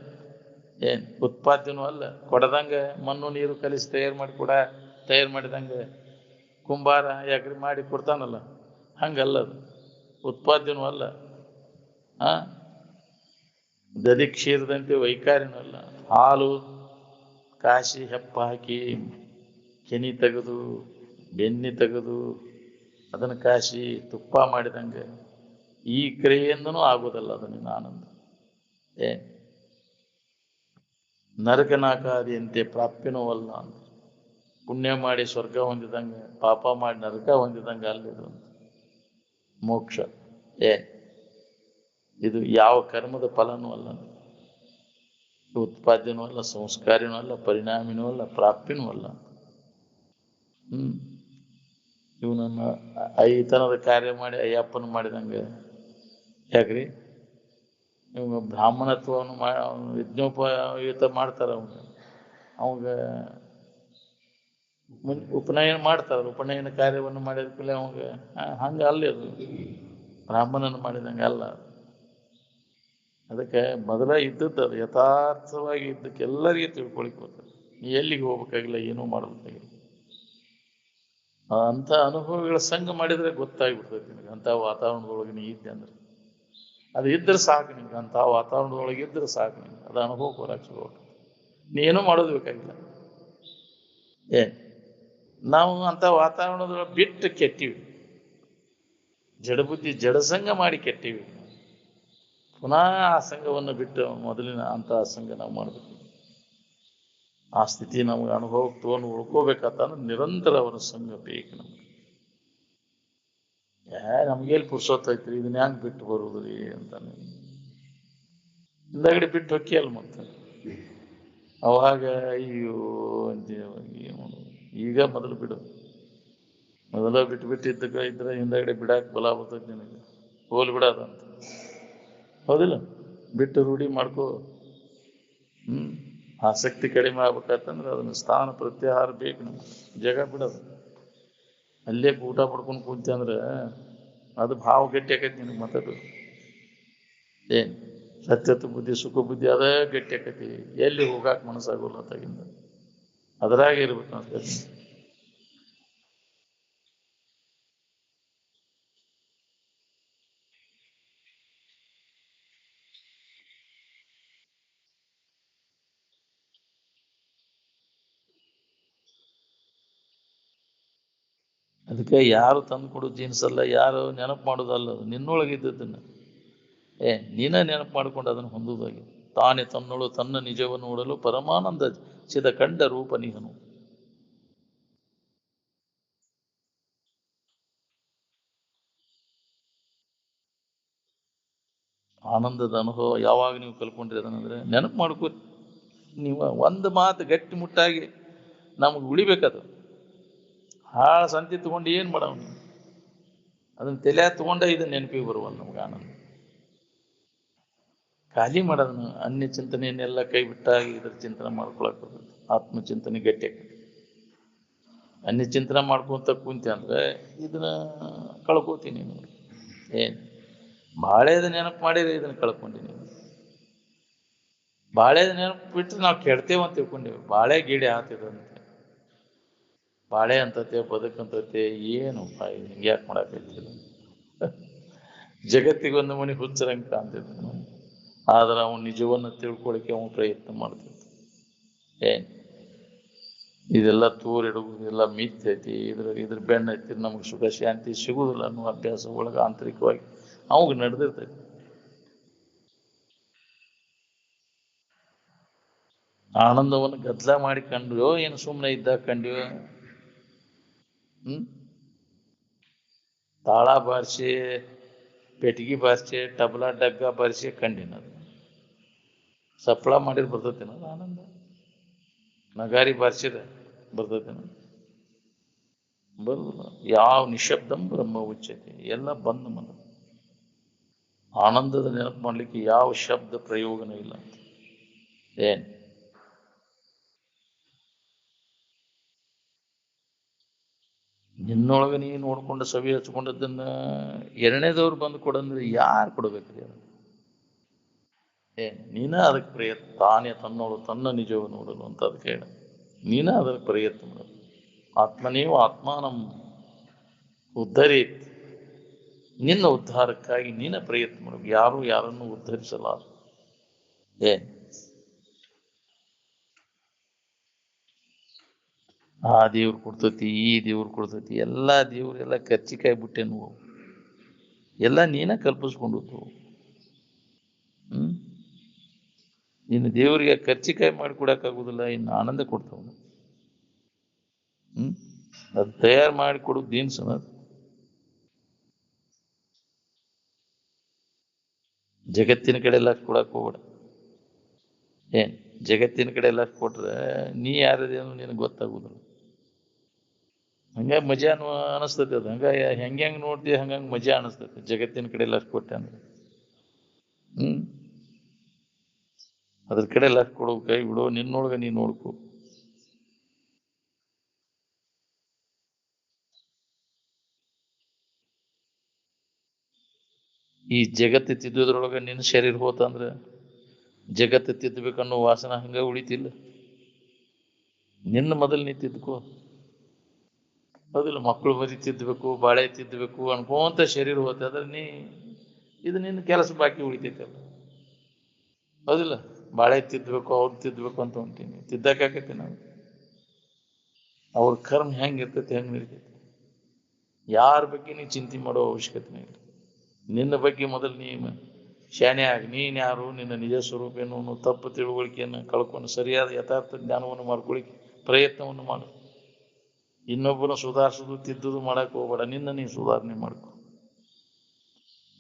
ಉತ್ಪಾದ್ಯನೂ ಅಲ್ಲ. ಕೊಡದಂಗೆ ಮಣ್ಣು ನೀರು ಕಲಿಸಿ ತಯಾರು ಮಾಡಿದಂಗೆ ಕುಂಬಾರ ಯಾಕ್ರಿ ಮಾಡಿ ಕೊಡ್ತಾನಲ್ಲ, ಹಂಗಲ್ಲ. ಅದು ಉತ್ಪಾದ್ಯನೂ ಅಲ್ಲ, ದದಿ ಕ್ಷೀರದಂತೆ ವೈಕಾರಿನೂ ಅಲ್ಲ. ಹಾಲು ಕಾಶಿ ಹೆಪ್ಪ ಹಾಕಿ ಕೆನಿ ತೆಗೆದು ಬೆನ್ನಿ ತೆಗೆದು ಅದನ್ನು ಕಾಶಿ ತುಪ್ಪ ಮಾಡಿದಂಗೆ ಈ ಕ್ರಿಯೆಯಿಂದನೂ ಆಗೋದಲ್ಲ. ಅದು ನಿನ್ನ ಆನಂದ. ನರಕನಾಕಾದಿಯಂತೆ ಪ್ರಾಪ್ಯನೂ ಅಲ್ಲ ಅಂತ. ಪುಣ್ಯ ಮಾಡಿ ಸ್ವರ್ಗ ಹೊಂದಿದಂಗೆ, ಪಾಪ ಮಾಡಿ ನರಕ ಹೊಂದಿದಂಗೆ ಅಲ್ಲಿದು ಮೋಕ್ಷ. ಇದು ಯಾವ ಕರ್ಮದ ಫಲನೂ ಅಲ್ಲ, ಉತ್ಪಾದ್ಯನೂ ಅಲ್ಲ, ಸಂಸ್ಕಾರಿನೂ ಅಲ್ಲ, ಪರಿಣಾಮಿನೂ ಅಲ್ಲ, ಪ್ರಾಪ್ತಿನೂ ಅಲ್ಲ. ಇವನನ್ನ ಐತನದ ಕಾರ್ಯ ಮಾಡಿ ಅಯ್ಯಪ್ಪನ ಮಾಡಿದಂಗೆ. ಯಾಕ್ರಿ? ಇವಾಗ ಬ್ರಾಹ್ಮಣತ್ವವನ್ನು ಯಜ್ಞೋಪಯುತ ಮಾಡ್ತಾರ. ಅವಾಗ ಉಪನಯನ ಮಾಡ್ತಾರ. ಉಪನಯನ ಕಾರ್ಯವನ್ನು ಮಾಡಿದ ಕೂಡಲೇ ಅವಾಗ ಹಂಗೆ ಅಲ್ಲಿ ಅದು ಬ್ರಾಹ್ಮಣನ ಮಾಡಿದಂಗೆ ಅಲ್ಲ. ಅದಕ್ಕೆ ಮೊದಲ ಇದ್ದದ್ದು ಅದು ಯಥಾರ್ಥವಾಗಿ ಇದ್ದಕ್ಕೆ ಎಲ್ಲರಿಗೂ ತಿಳ್ಕೊಳಿಕ್ ಬರ್ತದೆ. ನೀ ಎಲ್ಲಿಗೆ ಹೋಗ್ಬೇಕಾಗಿಲ್ಲ, ಏನೂ ಮಾಡಬೇಕಾಗಿಲ್ಲ. ಅಂಥ ಅನುಭವಗಳ ಸಂಘ ಮಾಡಿದರೆ ಗೊತ್ತಾಗ್ಬಿಡ್ತೈತಿ ನಿನಗೆ. ಅಂಥ ವಾತಾವರಣದೊಳಗೆ ನೀ ಇದ್ದೆ ಅಂದ್ರೆ ಅದು ಇದ್ರೆ ಸಾಕು ನಿಮ್ಗೆ. ಅಂಥ ವಾತಾವರಣದೊಳಗೆ ಇದ್ರೆ ಸಾಕು ನಿಮ್ಗೆ. ಅದು ಅನುಭವ ಬರಕ್ಕೆ ಶುರು ಆಗ್ತದೆ. ನೀನು ಮಾಡೋದು ಬೇಕಾಗಿಲ್ಲ. ನಾವು ಅಂಥ ವಾತಾವರಣದೊಳಗೆ ಬಿಟ್ಟು ಕೆಟ್ಟಿವಿ. ಜಡಬುದ್ಧಿ ಜಡಸಂಗ ಮಾಡಿ ಕೆಟ್ಟಿವಿ. ಪುನಃ ಆ ಸಂಘವನ್ನು ಬಿಟ್ಟು ಮೊದಲಿನ ಅಂಥ ಸಂಘ ನಾವು ಮಾಡಬೇಕು. ಆ ಸ್ಥಿತಿ ನಮ್ಗೆ ಅನುಭವಕ್ಕೆ ತೊಗೊಂಡು ಉಳ್ಕೋಬೇಕಂತಂದ್ರೆ ನಿರಂತರ ಅವರ ಸಂಘ ಬೇಕು ನಮ್ಗೆ. ನಮ್ಗೆಲ್ಲಿ ಪುರ್ಸೊತ್ತೈತ್ರಿ ಇದನ್ನ ಹೆಂಗ್ ಬಿಟ್ಟು ಬರುದ್ರಿ ಅಂತಾನೆ ಹಿಂದಗಡೆ ಬಿಟ್ಟು ಹೊಕ್ಕಿಯಲ್ಲ ಮತ್ತೆ ಅವಾಗ ಅಯ್ಯೋ ಈಗ ಮೊದಲು ಬಿಡು, ಮೊದಲ ಬಿಟ್ಟು ಇದ್ರೆ ಹಿಂದಗಡೆ ಬಿಡಾಕ್ ಬಲ ಬರ್ತೈತಿ ನಿನಗೆ, ಹೋಲ್ ಬಿಡದಂತ. ಹೌದಿಲ್ಲ? ಬಿಟ್ಟು ರೂಢಿ ಮಾಡ್ಕೋ. ಆಸಕ್ತಿ ಕಡಿಮೆ ಆಗ್ಬೇಕಂತಂದ್ರೆ ಅದನ್ನ ಸ್ಥಾನ ಪ್ರತ್ಯಾಹಾರ ಬೇಕು ನಮ್ಗೆ. ಜಗ ಬಿಡೋದು ಅಲ್ಲೇ ಊಟ ಪಡ್ಕೊಂಡು ಕೂತಿ ಅಂದ್ರೆ ಅದು ಭಾವ ಗಟ್ಟಿ ಆಕೈತಿ ನಿನಗೆ ಮಾತಾಡು. ಏನ್ ಸತ್ಯತ್ವ ಬುದ್ಧಿ ಸುಖ ಬುದ್ಧಿ ಅದೇ ಗಟ್ಟಿ ಆಕೈತಿ. ಎಲ್ಲಿ ಹೋಗಾಕ್ ಮನಸ್ಸಾಗೋಲ್ಲ ತಗಿಂದ ಅದ್ರಾಗ ಇರ್ಬೇಕು ಅಂತ. ಅದಕ್ಕೆ ಯಾರು ತಂದು ಕೊಡೋ ಜೀನ್ಸ್ ಅಲ್ಲ, ಯಾರು ನೆನಪು ಮಾಡೋದಲ್ಲ, ನಿನ್ನೊಳಗಿದ್ದದನ್ನ ನೀನ ನೆನಪು ಮಾಡ್ಕೊಂಡು ಅದನ್ನು ಹೊಂದುವುದಾಗಿ. ತಾನೇ ತನ್ನೊಳು ತನ್ನ ನಿಜವನ್ನು ನೋಡಲು ಪರಮಾನಂದ ಚಿದ ಕಂಡ ರೂಪ ನೀಹನು. ಆನಂದದ ಅನುಭವ ಯಾವಾಗ ನೀವು ಕಲ್ಕೊಂಡ್ರಿ ಅದನ್ನಂದ್ರೆ ನೆನಪು ಮಾಡ್ಕೋ. ನೀವು ಒಂದು ಮಾತು ಗಟ್ಟಿ ಮುಟ್ಟಾಗಿ ನಮಗೆ ಉಳಿಬೇಕದು. ಹಾಳ ಸಂತಿ ತಗೊಂಡು ಏನು ಮಾಡವ ನೀವು? ಅದನ್ನ ತಲೆ ತಗೊಂಡ ಇದನ್ನ ನೆನಪಿಗೆ ಬರುವಲ್ಲ ನಮ್ಗೆ ಆನಂದ. ಖಾಲಿ ಮಾಡೋದನ್ನು ಅನ್ಯ ಚಿಂತನೆಯನ್ನೆಲ್ಲ ಕೈ ಬಿಟ್ಟಾಗಿ ಇದ್ರ ಚಿಂತನೆ ಮಾಡ್ಕೊಳಕ್ ಬರ್ತದೆ. ಆತ್ಮಚಿಂತನೆ ಗಟ್ಟಿ ಆಕೈತಿ. ಅನ್ಯ ಚಿಂತನೆ ಮಾಡ್ಕೊಂತ ಕುಂತೆ ಅಂದ್ರೆ ಇದನ್ನ ಕಳ್ಕೋತೀನಿ ನೋಡಿ. ಏನು ಬಾಳೆದ ನೆನಪು ಮಾಡಿದ್ರೆ ಇದನ್ನ ಕಳ್ಕೊಂಡಿನಿ. ಬಾಳೆದ ನೆನಪು ಬಿಟ್ಟರೆ ನಾವು ಕೆಡ್ತೇವೆ ಅಂತ ತಿಳ್ಕೊಂಡೇವೆ. ಬಾಳೆ ಗಿಡ ಹಾತಿದಂತೆ, ಬಾಳೆ ಅಂತತೆ ಬದುಕಂತತೆ ಏನು ಹಿಂಗೆ ಯಾಕೆ ಮಾಡಾಕೈತಿಲ್ಲ. ಜಗತ್ತಿಗೊಂದು ಮನೆ ಹುಚ್ಚರಂಗೆ ಕಾಣ್ತಿದ್ದ. ಆದ್ರೆ ಅವನು ನಿಜವನ್ನು ತಿಳ್ಕೊಳಿಕ್ಕೆ ಅವನು ಪ್ರಯತ್ನ ಮಾಡ್ತಿದ್ದ. ಏನ್ ಇದೆಲ್ಲ ತೂರಿಡುವುದು ಇದೆಲ್ಲ ಮಿಥ್ಯೈತಿ, ಇದ್ರ ಬೆನ್ನ ಐತಿ, ನಮಗೆ ಸುಖ ಶಾಂತಿ ಸಿಗುವುದಿಲ್ಲ ಅನ್ನೋ ಅಭ್ಯಾಸ ಒಳಗೆ ಆಂತರಿಕವಾಗಿ ಅವಾಗ ನಡೆದಿರ್ತೈತಿ. ಆನಂದವನ್ನು ಗದ್ದಲ ಮಾಡಿ ಕಂಡ್ಯೋ ಏನು ಸುಮ್ಮನೆ ಇದ್ದಾಗ ಕಂಡ್ಯೋ? ತಾಳ ಬಾರಿಸಿ ಪೆಟ್ಟಿಗೆ ಬಾರಿಸಿ ಟಬ್ಲಾ ಡಗ್ಗ ಬಾರಿಸಿ ಕಂಡಿನದು. ಸಪ್ಳ ಮಾಡಿದ್ರೆ ಬರ್ತೈತೇನ ಆನಂದ? ನಗಾರಿ ಬಾರಿಸಿದ ಬರ್ತೈತೇನ? ಬರುದಿಲ್ಲ. ಯಾವ ನಿಶಬ್ದಂ ಬ್ರಹ್ಮ ಉಚ್ಯತೆ, ಎಲ್ಲ ಬಂದ್ ಮನ. ಆನಂದದ ನೆನಪು ಮಾಡ್ಲಿಕ್ಕೆ ಯಾವ ಶಬ್ದ ಪ್ರಯೋಗನೂ ಇಲ್ಲ. ಏನ್ ನಿನ್ನೊಳಗೆ ನೀ ನೋಡ್ಕೊಂಡು ಸವಿ ಹಚ್ಕೊಂಡದನ್ನ ಎರಡನೇದವ್ರು ಬಂದು ಕೊಡಂದ್ರೆ ಯಾರು ಕೊಡ್ಬೇಕ್ರಿ ಅದು? ನೀನ ಅದಕ್ಕೆ ಪ್ರಯತ್ನ. ತಾನೇ ತನ್ನೋಳು ತನ್ನ ನಿಜವನ್ನು ನೋಡಲು ಅಂತ ಅದಕ್ಕೆ ಹೇಳ. ನೀನ ಅದಕ್ಕೆ ಪ್ರಯತ್ನ ಮಾಡೋದು. ಆತ್ಮನೇವ ಆತ್ಮಾನಂ ಉದ್ಧರೇತ್. ನಿನ್ನ ಉದ್ಧಾರಕ್ಕಾಗಿ ನೀನ ಪ್ರಯತ್ನ ಮಾಡಬೇಕು. ಯಾರು ಯಾರನ್ನು ಉದ್ಧರಿಸಲಾರ. ಆ ದೇವ್ರು ಕೊಡ್ತೈತಿ, ಈ ದೇವ್ರು ಕೊಡ್ತೈತಿ, ಎಲ್ಲ ದೇವ್ರು ಎಲ್ಲ ಕರ್ಚಿಕಾಯಿ ಬಿಟ್ಟೆ ನೀವು ಎಲ್ಲ ನೀನ ಕಲ್ಪಿಸ್ಕೊಂಡದ್ದು. ಇನ್ನು ದೇವರಿಗೆ ಕರ್ಚಿಕಾಯಿ ಮಾಡಿ ಕೊಡಕ್ಕಾಗುದಿಲ್ಲ, ಇನ್ನು ಆನಂದ ಕೊಡ್ತಾವ. ಅದು ತಯಾರು ಮಾಡಿ ಕೊಡೋದು ದೀನ್ಸ್ ಅನ್ನೋದು. ಜಗತ್ತಿನ ಕಡೆ ಎಲ್ಲ ಕೊಡಕ್ ಹೋಗ್ಬೇಡ. ಜಗತ್ತಿನ ಕಡೆ ಎಲ್ಲ ಕೊಟ್ರೆ ನೀ ಯಾರದೇನು ನಿನಗೆ ಗೊತ್ತಾಗುದಿಲ್ಲ. ಹಂಗಾಗಿ ಮಜಾ ಅನಿಸ್ತೈತಿ. ಅದು ಹಂಗಾಗಿ ಹೆಂಗೆ ನೋಡ್ತೀವಿ ಹಂಗಂಗೆ ಮಜಾ ಅನಿಸ್ತೈತಿ. ಜಗತ್ತಿನ ಕಡೆ ಎಲ್ಲ ಕೊಟ್ಟೆ ಅಂದ್ರೆ ಅದ್ರ ಕಡೆ ಎಲ್ಲ ಕೊಡೋ ಕೈ ಬಿಡೋ, ನಿನ್ನೊಳಗೆ ನೀನು ನೋಡ್ಕೊ. ಈ ಜಗತ್ತು ತಿದ್ದೋದ್ರೊಳಗೆ ನಿನ್ನ ಶರೀರ ಹೋತಂದ್ರೆ ಜಗತ್ತು ತಿದ್ದಬೇಕನ್ನೋ ವಾಸನ ಹಂಗ ಉಳಿತಿಲ್ಲ. ನಿನ್ನ ಮೊದಲು ನೀ ತಿದ್ಕೋ. ಹೌದಿಲ್ಲ? ಮಕ್ಕಳು ಮರಿ ತಿದ್ದಬೇಕು, ಬಾಳೆ ತಿದ್ದಬೇಕು ಅನ್ಕೋಂತ ಶರೀರ ಹೋತೆ ಅಂದ್ರೆ ಇದು ನಿನ್ನ ಕೆಲಸ ಬಾಕಿ ಉಳಿತೈತಲ್ಲ. ಹೌದಿಲ್ಲ? ಬಾಳೆ ತಿದ್ದಬೇಕು, ಅವ್ರು ತಿದ್ದಬೇಕು ಅಂತ ಹೊಂಟೀನಿ. ತಿದ್ದಕ್ಕಾಕೈತಿ ನಾವು? ಅವ್ರ ಕರ್ಮ ಹೆಂಗೆ ಇರ್ತೈತಿ, ಹೆಂಗೆ ನಡೀತೈತಿ. ಯಾರ ಬಗ್ಗೆ ನೀ ಚಿಂತೆ ಮಾಡೋ ಅವಶ್ಯಕತೆ ಇಲ್ಲ. ನಿನ್ನ ಬಗ್ಗೆ ಮೊದಲು ಶಾಣೆ ಆಗಿ ನೀನು ಯಾರು, ನಿನ್ನ ನಿಜ ಸ್ವರೂಪ ಏನು ಅನ್ನೋ ತಪ್ಪು ತಿಳುವಳಿಕೆಯನ್ನು ಕಳ್ಕೊಂಡು ಸರಿಯಾದ ಯಥಾರ್ಥ ಜ್ಞಾನವನ್ನು ಮಾಡ್ಕೊಳ್ಳಿಕ್ಕೆ ಪ್ರಯತ್ನವನ್ನು ಮಾಡು. ಇನ್ನೊಬ್ಬನ ಸುಧಾರಿಸೋದು ತಿದ್ದುದು ಮಾಡಕ್ಕೆ ಹೋಗಬೇಡ, ನೀನು ಸುಧಾರಣೆ ಮಾಡ್ಕೊ.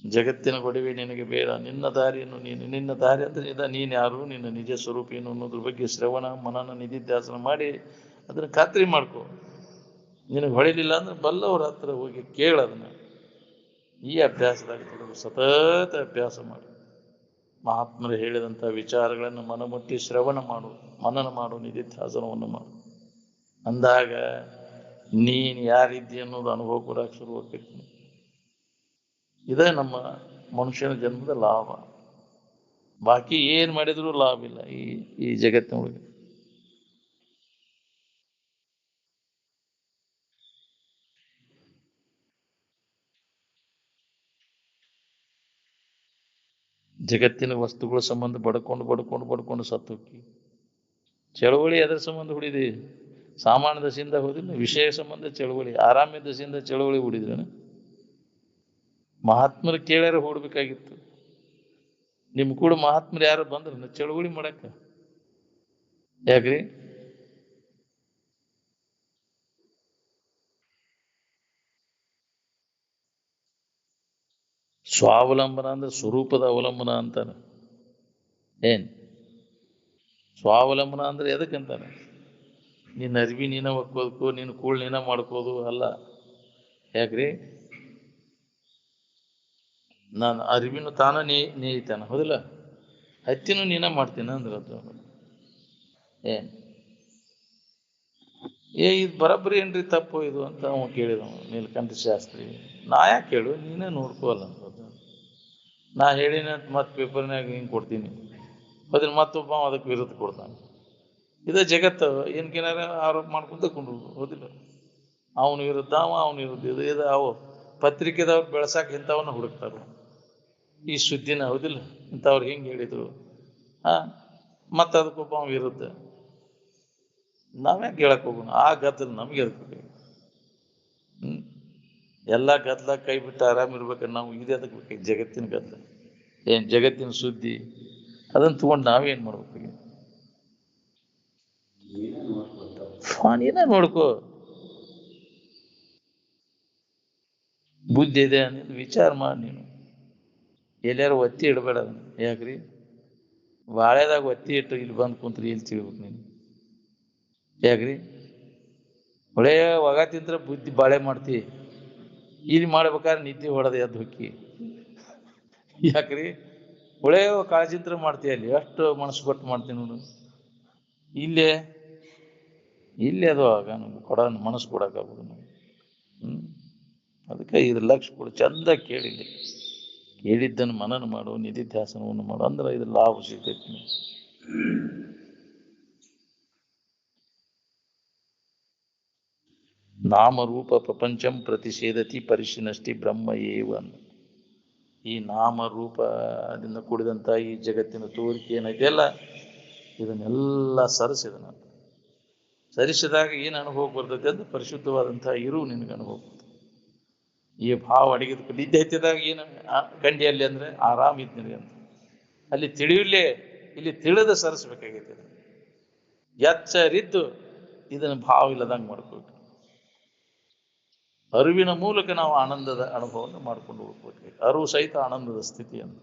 ಜಗತ್ತಿನ ಗೊಡವೆ ನಿನಗೆ ಬೇಡ, ನಿನ್ನ ದಾರಿಯನ್ನು ನಿನ್ನ ದಾರಿ ಅಂದರೆ ನೀನು ಯಾರು, ನಿನ್ನ ನಿಜ ಸ್ವರೂಪ ಏನು ಅನ್ನೋದ್ರ ಬಗ್ಗೆ ಶ್ರವಣ ಮನನ ನಿಧಿಧ್ಯಾಸನ ಮಾಡಿ ಅದನ್ನು ಖಾತ್ರಿ ಮಾಡ್ಕೊ. ನಿನಗೆ ಹೊಳಿಲಿಲ್ಲ ಅಂದ್ರೆ ಬಲ್ಲವ್ರ ಹತ್ರ ಹೋಗಿ ಕೇಳೋದನ್ನ. ಈ ಅಭ್ಯಾಸದಾಗ ಸತತ ಅಭ್ಯಾಸ ಮಾಡು. ಮಹಾತ್ಮರು ಹೇಳಿದಂಥ ವಿಚಾರಗಳನ್ನು ಮನಮುಟ್ಟಿ ಶ್ರವಣ ಮಾಡು, ಮನನ ಮಾಡು, ನಿಧಿಧ್ಯಾಸನವನ್ನು ಮಾಡು. ಅಂದಾಗ ನೀನು ಯಾರಿದ್ದಿ ಅನ್ನೋದು ಅನುಭವ ಕೂಡ ಶುರುವಾಗ್ತೈತಿ. ಇದೇ ನಮ್ಮ ಮನುಷ್ಯನ ಜನ್ಮದ ಲಾಭ. ಬಾಕಿ ಏನು ಮಾಡಿದರೂ ಲಾಭ ಇಲ್ಲ ಈ ಜಗತ್ತಿನೊಳಗೆ. ಜಗತ್ತಿನ ವಸ್ತುಗಳ ಸಂಬಂಧ ಬಡ್ಕೊಂಡು ಸತ್ತು ಹೋಗಿ. ಚಳವಳಿ ಅದರ ಸಂಬಂಧ ಹುಡಿದಿ, ಸಾಮಾನ್ಯ ದಶೆಯಿಂದ ಹೋದಿಲ್ಲ, ವಿಷಯ ಸಂಬಂಧ ಚಳವಳಿ, ಆರಾಮ್ಯ ದಶೆಯಿಂದ ಚಳವಳಿ ಹುಡಿದ್ರೇನು? ಮಹಾತ್ಮರು ಕೇಳ್ಯಾರ ಹೂಡ್ಬೇಕಾಗಿತ್ತು. ನಿಮ್ ಕೂಡ ಮಹಾತ್ಮರು ಯಾರು ಬಂದ್ರ ಚಳವಳಿ ಮಾಡಕ್ಕ? ಯಾಕ್ರಿ? ಸ್ವಾವಲಂಬನ ಅಂದ್ರೆ ಸ್ವರೂಪದ ಅವಲಂಬನ ಅಂತಾನೆ. ಏನ್ ಸ್ವಾವಲಂಬನ ಅಂದ್ರೆ ಎದಕ್ಕಂತಾನೆ? ನಿನ್ನ ಅರಿವಿ ನೀನ ಒಕ್ಕೋದಕ್ಕೂ, ನಿನ್ನ ಕೂಳ್ ನೀನ ಮಾಡ್ಕೋದು ಅಲ್ಲ. ಯಾಕ್ರಿ? ನಾನು ಅರಿವಿನ ತಾನ ನೇಯ್ತಾನ, ಹೌದಿಲ್ಲ? ಹತ್ತಿನೂ ನೀನ ಮಾಡ್ತೀನಿ ಅಂದ್ರೆ ಅದು ಏನ್ ಇದು ಬರಬ್ಬರಿ ಏನ್ರಿ ತಪ್ಪು ಇದು ಅಂತ ಅವ ಕೇಳಿದವ ನೀಲಕಂಠ ಶಾಸ್ತ್ರಿ. ನಾ ಯಾಕೆ ಕೇಳು, ನೀನೇ ನೋಡ್ಕೋಲ್ಲ ಅಂತ. ನಾ ಹೇಳಿನ ಮತ್ತೆ ಪೇಪರ್ನಾಗ ಹಿಂಗೆ ಕೊಡ್ತೀನಿ, ಅದ್ರ ಮತ್ತೊಬ್ಬ ಅದಕ್ಕೆ ವಿರುದ್ಧ ಕೊಡ್ತಾನೆ. ಇದೇ ಜಗತ್ತು. ಏನ್ಕೇನಾರ ಆರೋಪ ಮಾಡ್ಕೊಂತ ಕೊಂಡ್ರು, ಹೌದಿಲ್ಲ? ಅವನ ವಿರುದ್ಧ ಅವನ ವಿರುದ್ಧ ಇದು ಅವು ಪತ್ರಿಕೆದವ್ರು ಬೆಳೆಸಾಕ ಇಂಥವನ್ನ ಹುಡುಕ್ತಾರೆ, ಈ ಸುದ್ದಿನ, ಹೌದಿಲ್ಲ? ಇಂಥವ್ರು ಹಿಂಗೆ ಹೇಳಿದ್ರು, ಮತ್ತು ಅದಕ್ಕೊಬ್ಬ ಅವ ವಿರುದ್ಧ. ನಾವ್ಯಾಕೆ ಹೇಳಕ್ ಹೋಗೋಣ? ಆ ಗದ್ದಲ ನಮ್ಗೆ ಇರ್ಬೇಕು. ಎಲ್ಲ ಗದ್ದಲ ಕೈ ಬಿಟ್ಟು ಆರಾಮಿರ್ಬೇಕಂದ್ರೆ ನಾವು ಇದೇ ಅದಕ್ಕೆ ಬೇಕು. ಜಗತ್ತಿನ ಗದ್ದಲ ಏನು, ಜಗತ್ತಿನ ಸುದ್ದಿ ಅದನ್ನು ತಗೊಂಡು ನಾವೇನು ಮಾಡ್ಬೇಕು? ನೀನೇ ನೋಡ್ಕೋ. ಬುದ್ಧಿ ಇದೆ ಅನ್ನೋದು ವಿಚಾರ ಮಾಡಿ. ನೀನು ಎಲ್ಲಾರು ಒತ್ತಿ ಇಡಬೇಡ ಅದನ್ನು. ಯಾಕ್ರಿ? ಬಾಳೆದಾಗ ಒತ್ತಿ ಇಟ್ಟು ಇಲ್ಲಿ ಬಂದು ಕುಂತ್ರಿ ಇಲ್ಲಿ ತಿಳ್ಬೇಕು ನೀನು. ಯಾಕ್ರಿ? ಒಳ್ಳೆ ಒಗ ತಿಂದ್ರೆ ಬುದ್ಧಿ ಬಾಳೆ ಮಾಡ್ತಿ, ಇಲ್ಲಿ ಮಾಡ್ಬೇಕಾದ್ರೆ ನಿದ್ದೆ ಹೊಡೆದ ಎದ್ದು ಹೊಕ್ಕಿ. ಯಾಕ್ರಿ? ಒಳ್ಳೆ ಕಾಳಜಿಂತ್ರ ಮಾಡ್ತೀಯ, ಅಲ್ಲಿ ಎಷ್ಟು ಮನಸ್ಸು ಕೊಟ್ಟು ಮಾಡ್ತೀನಿ ನೋಡು. ಇಲ್ಲೇ ಅದು ಆಗ ನಮ್ಗೆ ಮನಸ್ಸು ಕೊಡೋಕ್ಕಾಗೋದು ನಾವು. ಅದಕ್ಕೆ ಇದ್ರ ಲಕ್ಷ ಕೊಡು, ಚಂದ ಕೇಳಿದ್ದನ್ನು ಮನನ ಮಾಡು, ನಿಧಿಧ್ಯಾಸನವನ್ನು ಮಾಡು, ಅಂದ್ರೆ ಇದ್ರ ಲಾಭ ಸಿಗ್ತೈತಿ. ನಾಮರೂಪ ಪ್ರಪಂಚಂ ಪ್ರತಿಷೇಧತಿ ಪರಿಶಿನಷ್ಟಿ ಬ್ರಹ್ಮ ಏವ. ಈ ನಾಮರೂಪದಿಂದ ಕೂಡಿದಂಥ ಈ ಜಗತ್ತಿನ ತೋರಿಕೆ ಏನೈತೆಲ್ಲ, ಇದನ್ನೆಲ್ಲ ಸರಿಸಿದಾಗ ಏನು ಅನುಭವ ಬರ್ತೈತೆ ಅಂತ ಪರಿಶುದ್ಧವಾದಂಥ ಇರು ನಿನಗೆ ಅನುಭವ ಬರ್ತದೆ. ಈ ಭಾವ ಅಡಗಿದ ನಿದ್ದೆ ಹತ್ತಿದಾಗ ಏನು ಕಂಡಿಯಲ್ಲಿ ಅಂದರೆ ಆರಾಮಿದ್ ನಿನಗೆ ಅಂತ. ಅಲ್ಲಿ ತಿಳಿಯಲೇ, ಇಲ್ಲಿ ತಿಳಿದು ಸರಿಸ್ಬೇಕಾಗೈತೆ. ಎಚ್ಚರಿದ್ದು ಇದನ್ನು ಭಾವ ಇಲ್ಲದಂಗೆ ಮಾಡ್ಕೋಬೇಕು. ಅರಿವಿನ ಮೂಲಕ ನಾವು ಆನಂದದ ಅನುಭವವನ್ನು ಮಾಡ್ಕೊಂಡು ಹೋಗ್ಬೇಕು. ಅರಿವು ಸಹಿತ ಆನಂದದ ಸ್ಥಿತಿ ಅಂತ.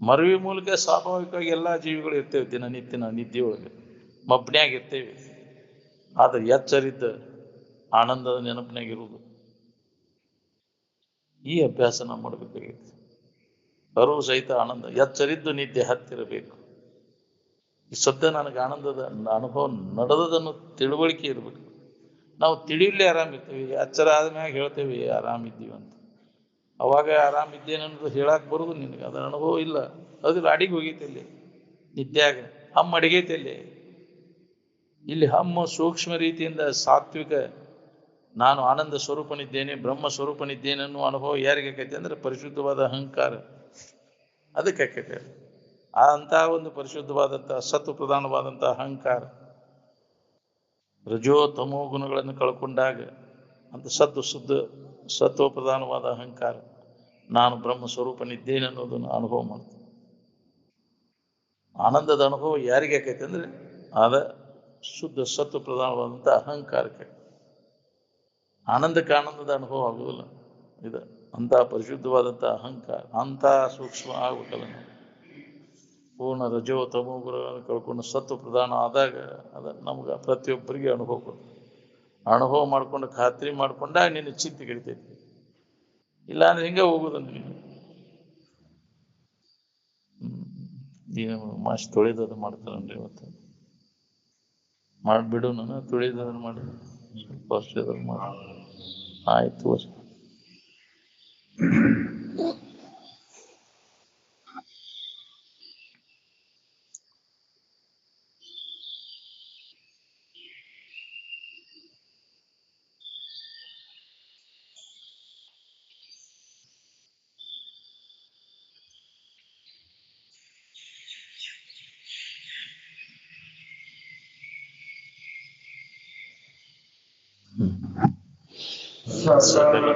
ಮರುವಿ ಮೂಲಕ ಸ್ವಾಭಾವಿಕವಾಗಿ ಎಲ್ಲ ಜೀವಿಗಳು ಇರ್ತೇವೆ, ದಿನನಿತ್ಯನ ನಿದ್ದೆಯೊಳಗೆ ಮಬ್ನ್ಯಾಗಿರ್ತೇವೆ. ಆದರೆ ಎಚ್ಚರಿದ್ದ ಆನಂದದ ನೆನಪಿನಾಗಿರುವುದು, ಈ ಅಭ್ಯಾಸ ನಾವು ಮಾಡಬೇಕಾಗೈತಿ. ಅರಿವು ಸಹಿತ ಆನಂದ, ಎಚ್ಚರಿದ್ದು ನಿದ್ದೆ ಹತ್ತಿರಬೇಕು. ಈ ಸದ್ಯ ನನಗೆ ಆನಂದದ ಅನುಭವ ನಡೆದದನ್ನು ತಿಳುವಳಿಕೆ ಇರಬೇಕು. ನಾವು ತಿಳಿಯಲೇ ಆರಾಮಿರ್ತೀವಿ, ಎಚ್ಚರ ಆದ್ಮ್ಯಾಗ ಹೇಳ್ತೇವೆ ಆರಾಮಿದ್ದೀವಿ ಅಂತ. ಅವಾಗ ಆರಾಮಿದ್ದೇನೆ ಅನ್ನೋದು ಹೇಳಕ್ಕೆ ಬರೋದು ನಿನಗೆ, ಅದರ ಅನುಭವ ಇಲ್ಲ. ಅದ್ರ ಅಡಿಗೆ ಹೋಗೈತೆ ಅಲ್ಲಿ ನಿದ್ಯಾಗ, ಹಮ್ಮ ಅಡಿಗೈತೆ ಅಲ್ಲಿ. ಇಲ್ಲಿ ಹಮ್ಮ ಸೂಕ್ಷ್ಮ ರೀತಿಯಿಂದ ಸಾತ್ವಿಕ, ನಾನು ಆನಂದ ಸ್ವರೂಪನಿದ್ದೇನೆ, ಬ್ರಹ್ಮ ಸ್ವರೂಪನಿದ್ದೇನೆ ಅನ್ನೋ ಅನುಭವ ಯಾರಿಗೆ ಆಕೈತೆ ಅಂದ್ರೆ ಪರಿಶುದ್ಧವಾದ ಅಹಂಕಾರ, ಅದಕ್ಕೆ ಆಕೈತೆ. ಅಂತಹ ಒಂದು ಪರಿಶುದ್ಧವಾದಂಥ ಸತ್ವ ಪ್ರಧಾನವಾದಂಥ ಅಹಂಕಾರ, ರಜೋ ತಮೋ ಗುಣಗಳನ್ನು ಕಳ್ಕೊಂಡಾಗ ಅಂತ ಸತ್ವ ಪ್ರಧಾನವಾದ ಅಹಂಕಾರ, ನಾನು ಬ್ರಹ್ಮ ಸ್ವರೂಪನಿದ್ದೇನೆ ಅನ್ನೋದನ್ನು ಅನುಭವ ಮಾಡ್ತೀನಿ. ಆನಂದದ ಅನುಭವ ಯಾರಿಗೆ ಆಕೈತೆ ಅಂದ್ರೆ ಅದ ಶುದ್ಧ ಸತ್ವ ಪ್ರಧಾನವಾದಂಥ ಅಹಂಕಾರಕ್ಕೆ. ಆನಂದಕ್ಕೆ ಆನಂದದ ಅನುಭವ ಆಗುವುದಿಲ್ಲ. ಇದು ಅಂಥ ಪರಿಶುದ್ಧವಾದಂಥ ಅಹಂಕಾರ, ಅಂಥ ಸೂಕ್ಷ್ಮ ಆಗ್ಬೇಕಲ್ಲ ನಾವು. ಪೂರ್ಣ ರಜೋ ತಮೋ ಗುಣಗಳನ್ನು ಕಳ್ಕೊಂಡು ಸತ್ವ ಪ್ರಧಾನ ಆದಾಗ ಅದ ನಮ್ಗೆ ಪ್ರತಿಯೊಬ್ಬರಿಗೆ ಅನುಭವ ಕೊಡ್ತದೆ. ಅನುಭವ ಮಾಡ್ಕೊಂಡು ಖಾತ್ರಿ ಮಾಡ್ಕೊಂಡಾಗ ನಿನ್ನ ಚಿಂತೆ ಗಿಡಿತೈತಿ. ಇಲ್ಲ ಅಂದ್ರೆ ಹಿಂಗೆ ಹೋಗುದು ನೀನು. ಈಗ ಮಾಸ್ ತೊಳೆದದು ಮಾಡ್ತಾರನ್ರಿ ಇವತ್ತು. ಮಾಡಿಬಿಡು, ನಾನು ತೊಳೆದದನ್ನು ಮಾಡಿ ಸ್ವಲ್ಪ ಅಷ್ಟೇ ಮಾಡಿ ಆಯ್ತು. ಸಕಲ